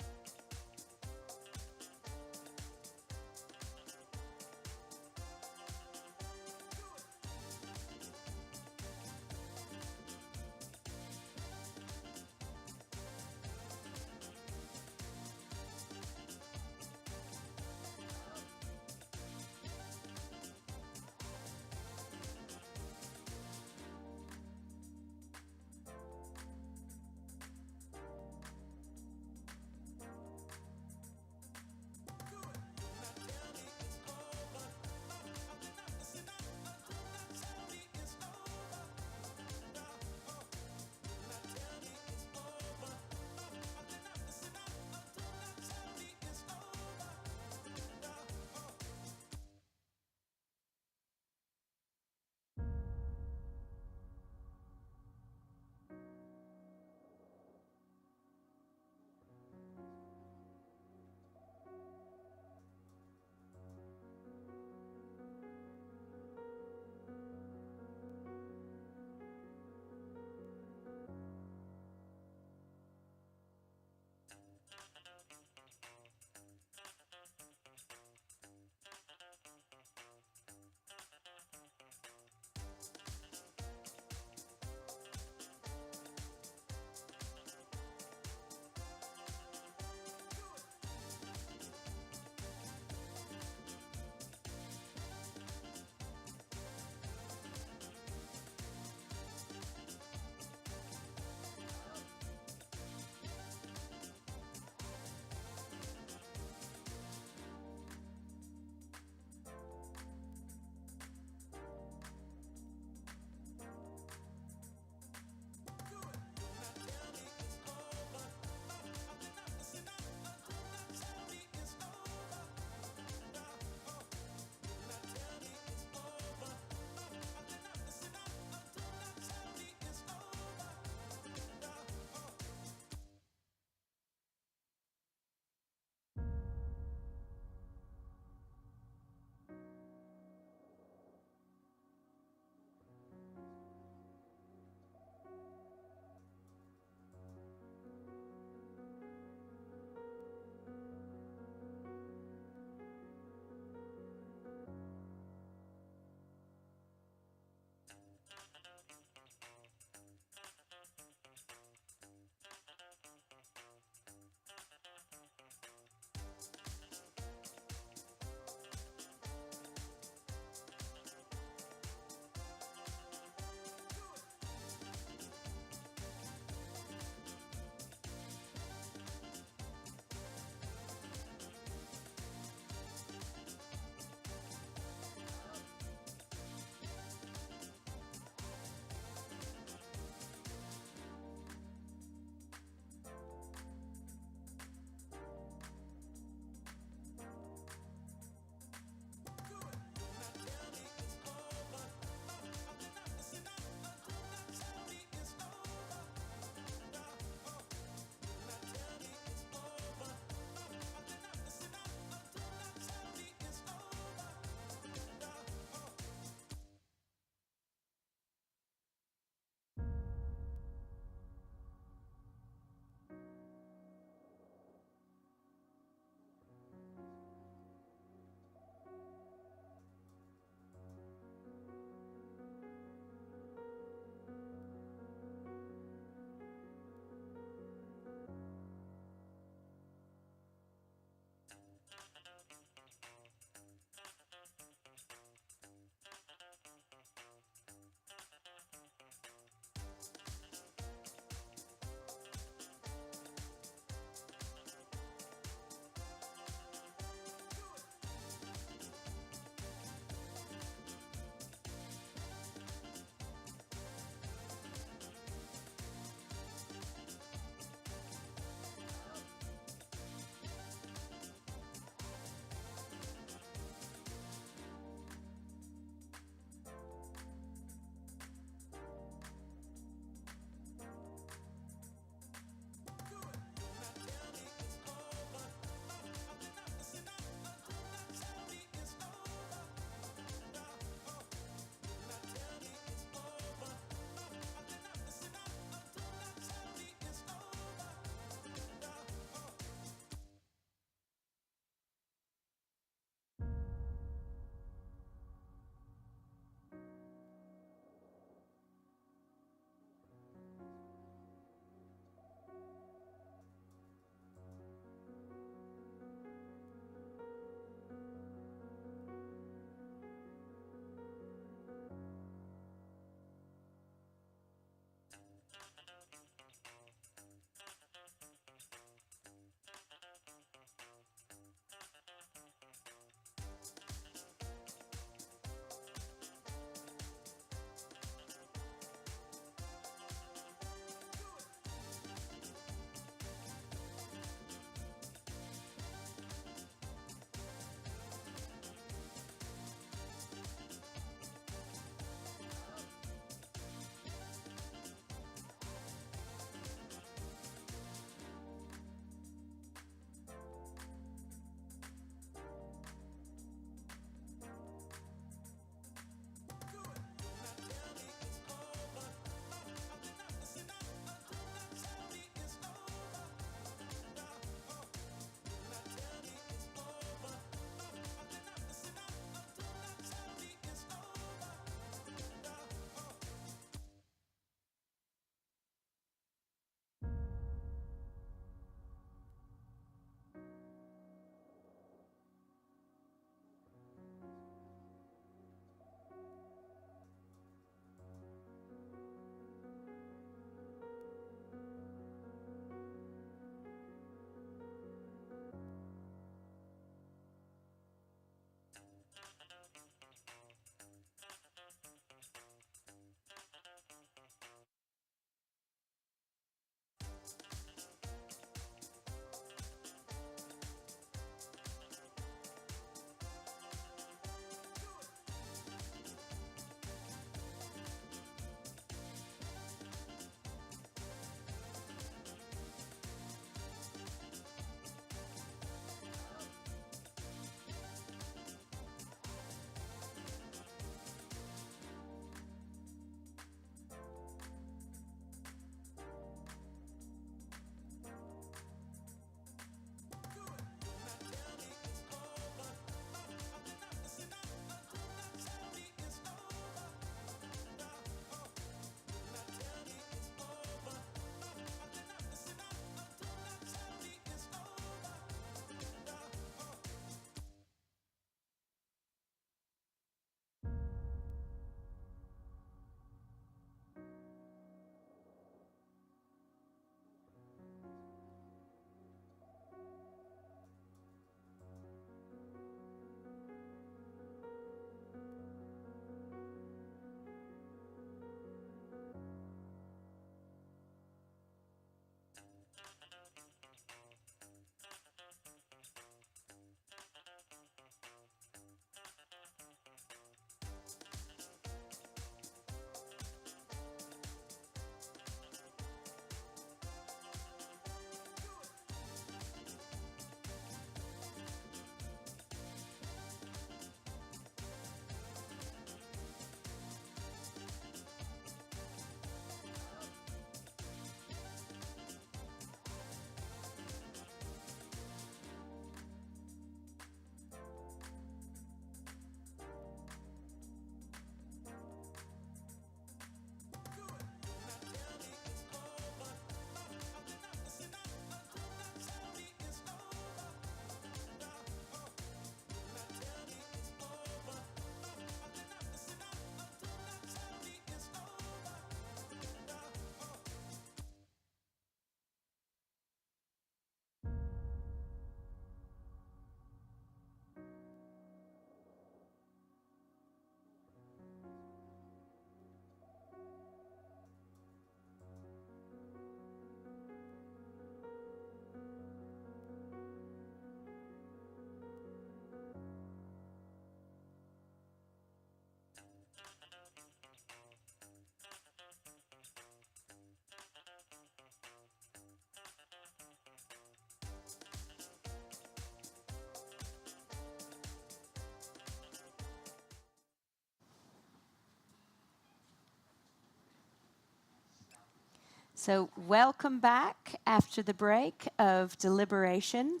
So, welcome back after the break of deliberation.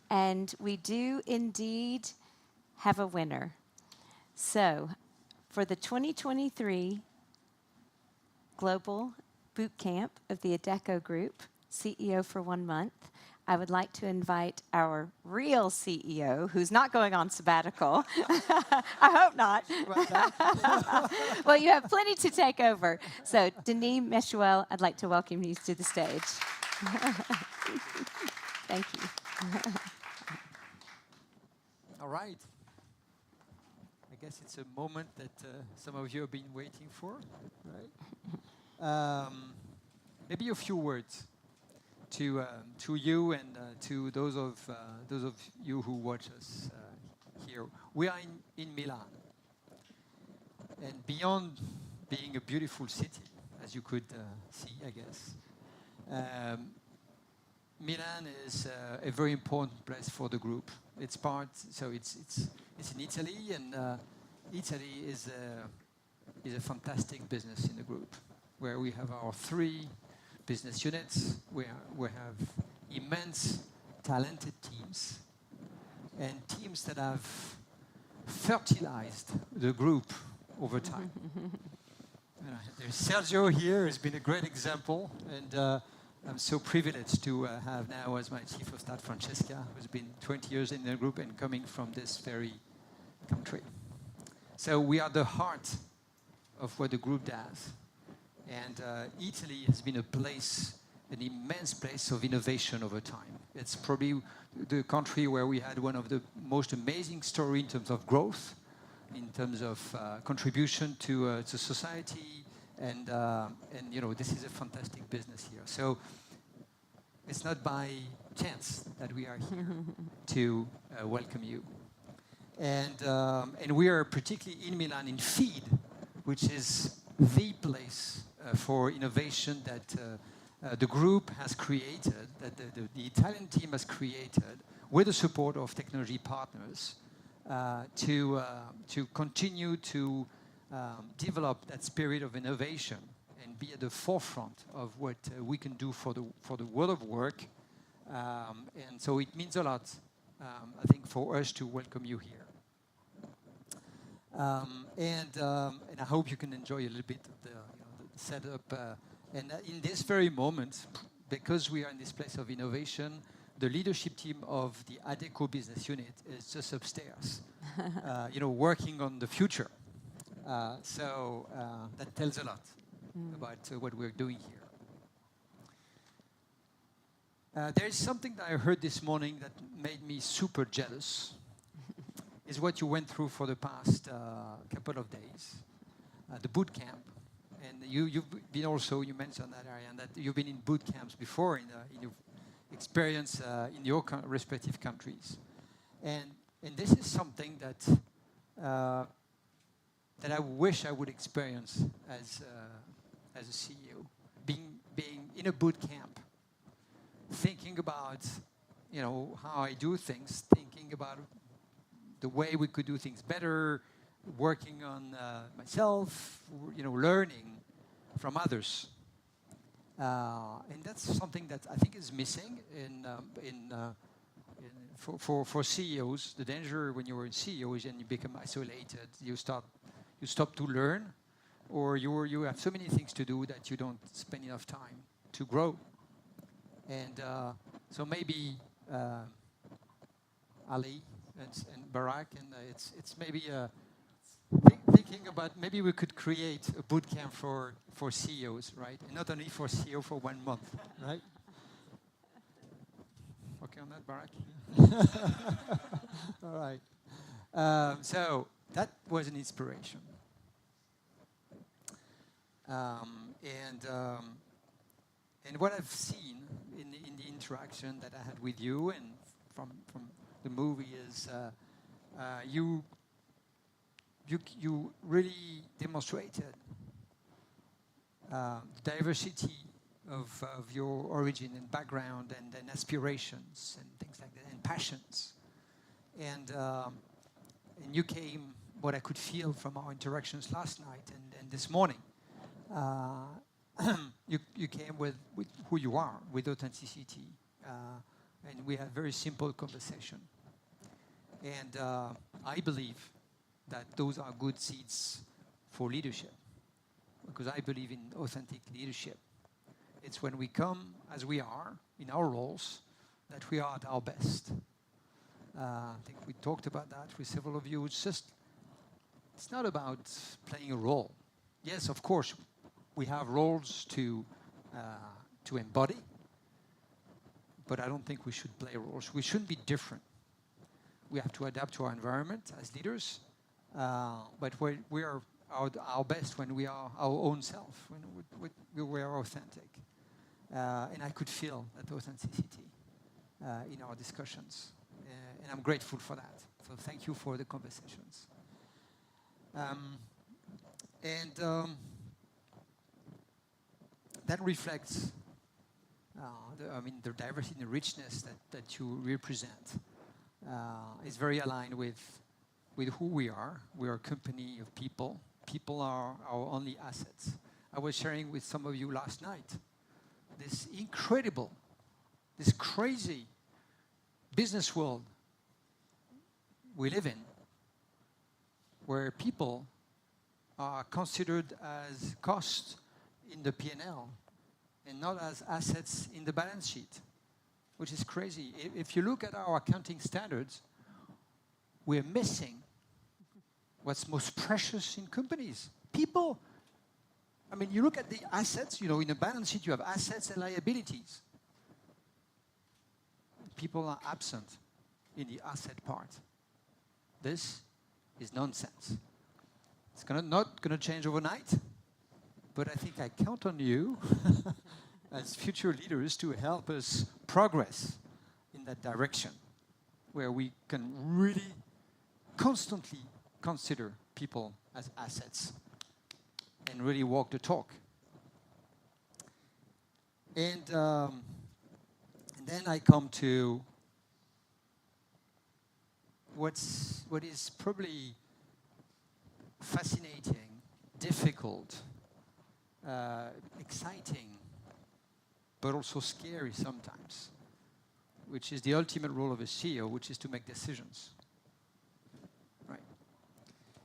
And we do indeed have a winner. So, for the 2023 Global Boot Camp of the Adecco Group, CEO for 1 month, I would like to invite our real CEO, who's not going on sabbatical. I hope not. Well, you have plenty to take over. So, Denis Mechuel, I'd like to welcome you to the stage. Thank you. All right. I guess it's a moment that some of you have been waiting for, right? Maybe a few words to you and to those of you who watch us here. We are in Milan, and beyond being a beautiful city, as you could see, I guess, Milan is a very important place for the group. It's in Italy, and Italy is a fantastic business in the group, where we have our 3 business units. We have immense, talented teams, and teams that have fertilized the group over time. There's Sergio here has been a great example, and I'm so privileged to have now as my chief of staff Francesca, who's been 20 years in the group and coming from this very country. So we are the heart of what the group does. And Italy has been an immense place of innovation over time. It's probably the country where we had one of the most amazing stories in terms of growth, in terms of contribution to society, and this is a fantastic business here. So it's not by chance that we are here to welcome you. And we are particularly in Milan in FEED, which is the place for innovation that the group has created, that the Italian team has created with the support of technology partners to continue to develop that spirit of innovation and be at the forefront of what we can do for the world of work. And so it means a lot, I think, for us to welcome you here. And I hope you can enjoy a little bit of the setup. And in this very moment, because we are in this place of innovation, the leadership team of the Adecco business unit is just upstairs, working on the future. So that tells a lot about what we're doing here. There is something that I heard this morning that made me super jealous. Is what you went through for the past couple of days, the boot camp. And you've been also, you mentioned that, Ariane, that you've been in boot camps before in your experience in your respective countries. And this is something that I wish I would experience as a CEO, being in a boot camp, thinking about, how I do things, thinking about the way we could do things better, working on myself, learning from others. And that's something that I think is missing for CEOs. The danger when you're a CEO is and you become isolated. You stop to learn, or you have so many things to do that you don't spend enough time to grow. And so maybe Ali and Barak, and it's maybe thinking about maybe we could create a boot camp for CEOs, right? And not only for CEO for 1 month, right? Okay on that, Barak? All right. So that was an inspiration. And what I've seen in the interaction that I had with you and from the movie is you really demonstrated the diversity of your origin and background and aspirations and things like that, and passions. And you came, what I could feel from our interactions last night and this morning, you came with who you are, with authenticity, and we had very simple conversation. And I believe that those are good seeds for leadership, because I believe in authentic leadership. It's when we come as we are in our roles that we are at our best. I think we talked about that with several of you. It's not about playing a role. Yes, of course, we have roles to embody, but I don't think we should play roles. We shouldn't be different. We have to adapt to our environment as leaders, but we are our best when we are our own self, when we are authentic. And I could feel that authenticity in our discussions, and I'm grateful for that. So thank you for the conversations. That reflects the diversity and the richness that you represent is very aligned with who we are. We are a company of people. People are our only assets. I was sharing with some of you last night this incredible, this crazy business world we live in, where people are considered as costs in the P&L and not as assets in the balance sheet, which is crazy. If you look at our accounting standards, we're missing what's most precious in companies. People. I mean, you look at the assets, in a balance sheet you have assets and liabilities. People are absent in the asset part. This is nonsense. It's not going to change overnight, but I think I count on you as future leaders to help us progress in that direction, where we can really constantly consider people as assets and really walk the talk. And then I come to what is probably fascinating, difficult, exciting, but also scary sometimes, which is the ultimate role of a CEO, which is to make decisions, right?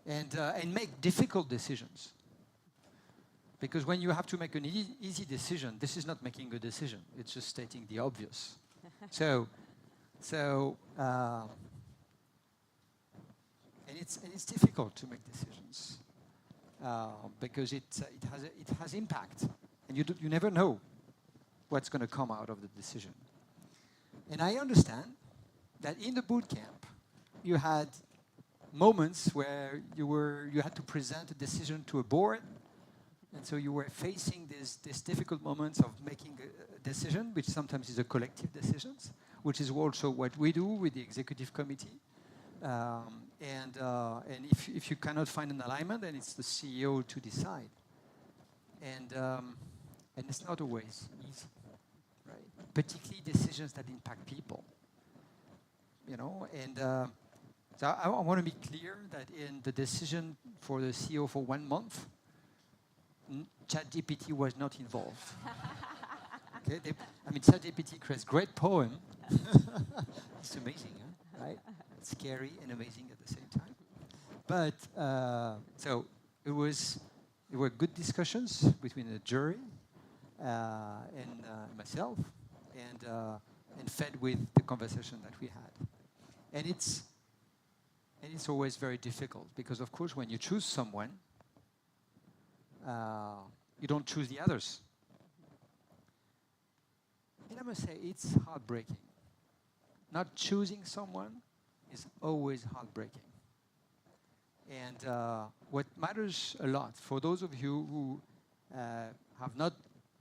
And make difficult decisions. Because when you have to make an easy decision, this is not making a decision. It's just stating the obvious. And it's difficult to make decisions because it has impact, and you never know what's going to come out of the decision. And I understand that in the boot camp, you had moments where you had to present a decision to a board. And so you were facing these difficult moments of making a decision, which sometimes is a collective decision, which is also what we do with the executive committee. And if you cannot find an alignment, then it's the CEO to decide. And it's not always easy, right? Particularly decisions that impact people, And so I want to be clear that in the decision for the CEO for 1 month, ChatGPT was not involved. Okay, ChatGPT creates great poem. It's amazing, huh? Right? It's scary and amazing at the same time. But so there were good discussions between the jury and myself, and fed with the conversation that we had. And it's always very difficult because, of course, when you choose someone, you don't choose the others. And I must say, it's heartbreaking. Not choosing someone is always heartbreaking. And what matters a lot for those of you who have not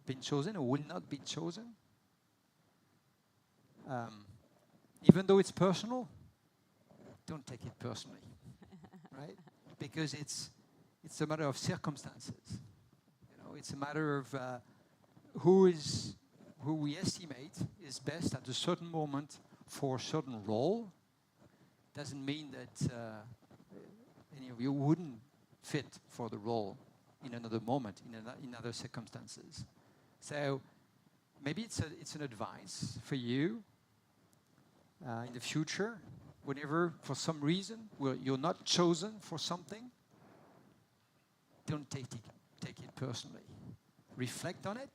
been chosen or will not be chosen, even though it's personal, don't take it personally, right? Because it's a matter of circumstances. It's a matter of who we estimate is best at a certain moment for a certain role. Doesn't mean that any of you wouldn't fit for the role in another moment, in other circumstances. So maybe it's an advice for you in the future, whenever for some reason you're not chosen for something, don't take it personally. Reflect on it.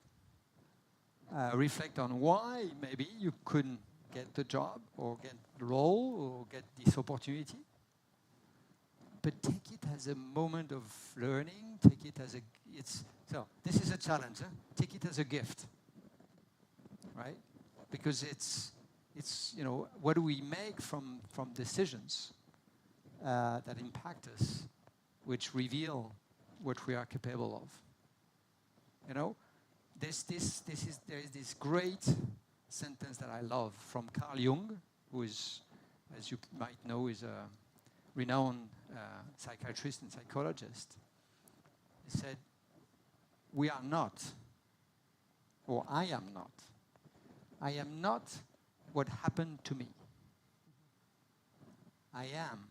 Reflect on why maybe you couldn't get the job or get the role or get this opportunity. But take it as a moment of learning. Take it as so this is a challenge. Huh? Take it as a gift, right? Because it's what do we make from decisions that impact us, which reveal what we are capable of. There is this great sentence that I love from Carl Jung, who is, as you might know, is a renowned psychiatrist and psychologist. He said, we are not, or I am not what happened to me. I am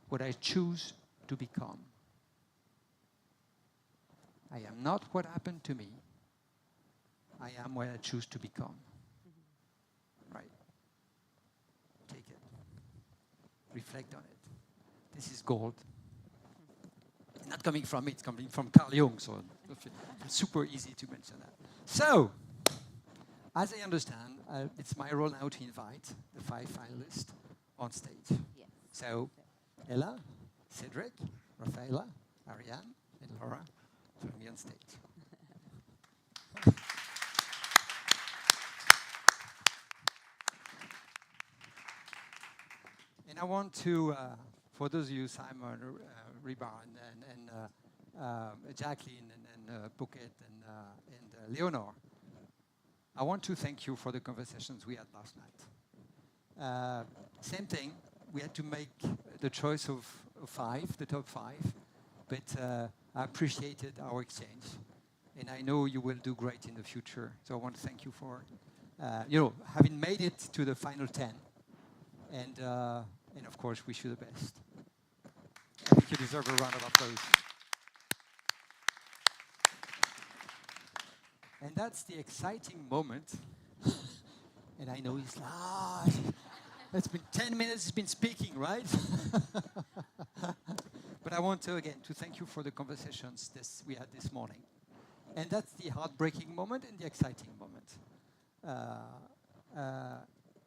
what I choose to become. I am not what happened to me. I am what I choose to become. Right? Take it. Reflect on it. This is gold. It's not coming from me, it's coming from Carl Jung, so it's super easy to mention that. So, as I understand, it's my role now to invite the 5 finalists on stage. Yes. So, Ella, Cedric, Rafaela, Ariane, and Laura, join me on stage. And I want to, for those of you, Simon, Ribar, and Jacqueline, and Bouquet, and Leonor, I want to thank you for the conversations we had last night. Same thing, we had to make the choice of 5, the top 5, but I appreciated our exchange. And I know you will do great in the future. So I want to thank you for, having made it to the final 10. And of course, wish you the best. I think you deserve a round of applause. And that's the exciting moment. And I know it's it's been 10 minutes, it's been speaking, right? But I want to, again, to thank you for the conversations we had this morning. And that's the heartbreaking moment and the exciting moment.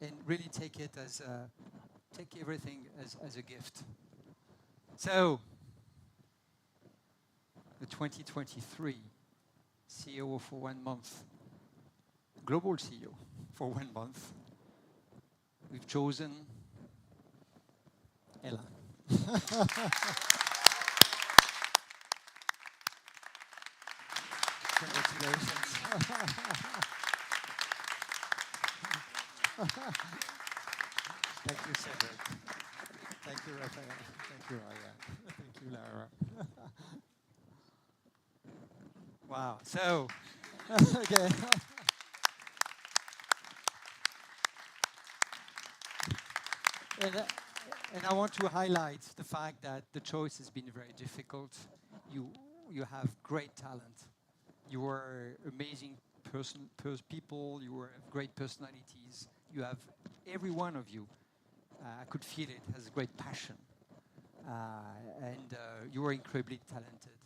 And really take it as take everything as a gift. So, the 2023 CEO for 1 month, global CEO for 1 month, we've chosen Ella. Congratulations. Thank you, Cedric. Thank you, Raphael. Thank you, Ryan. Thank you, Lara. Wow. So, okay. And I want to highlight the fact that the choice has been very difficult. You have great talent. You are amazing people. You are great personalities. You have every one of you. I could feel it, has great passion. And you are incredibly talented.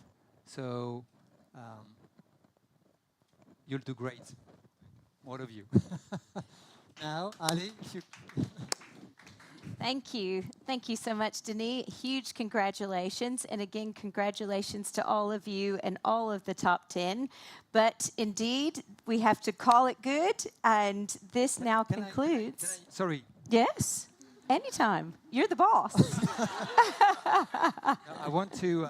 So you'll do great. All of you. Now, Ali, if you... Thank you. Thank you so much, Denis. Huge congratulations. And again, congratulations to all of you and all of the top 10. But indeed, we have to call it good. And this now concludes. Sorry. Yes. Anytime. You're the boss. I want to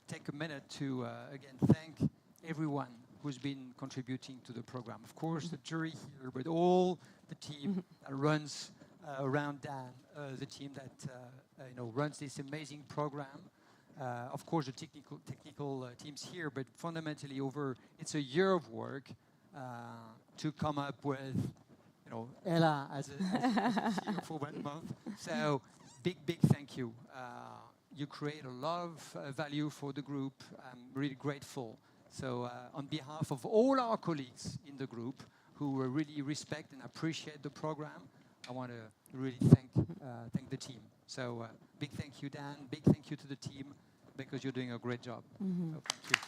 take a minute to, again, thank everyone who's been contributing to the program. Of course, the jury here, but all the team that runs around Dan, the team that runs this amazing program. Of course, the technical teams here, but fundamentally it's a year of work to come up with, Ella as a CEO for 1 month. So big thank you. You create a lot of value for the group. I'm really grateful. So on behalf of all our colleagues in the group who really respect and appreciate the program, I want to really thank the team. So big thank you, Dan. Big thank you to the team because you're doing a great job. So thank you.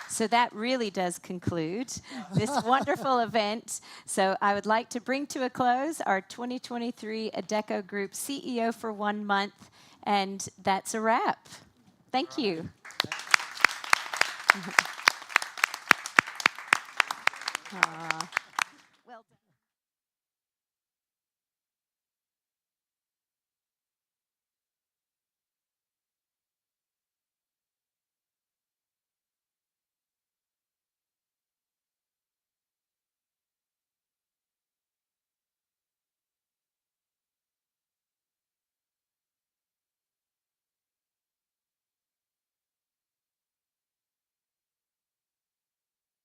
So that really does conclude this wonderful event. So I would like to bring to a close our 2023 Adecco Group CEO for 1 month, and that's a wrap. Thank you. Well done.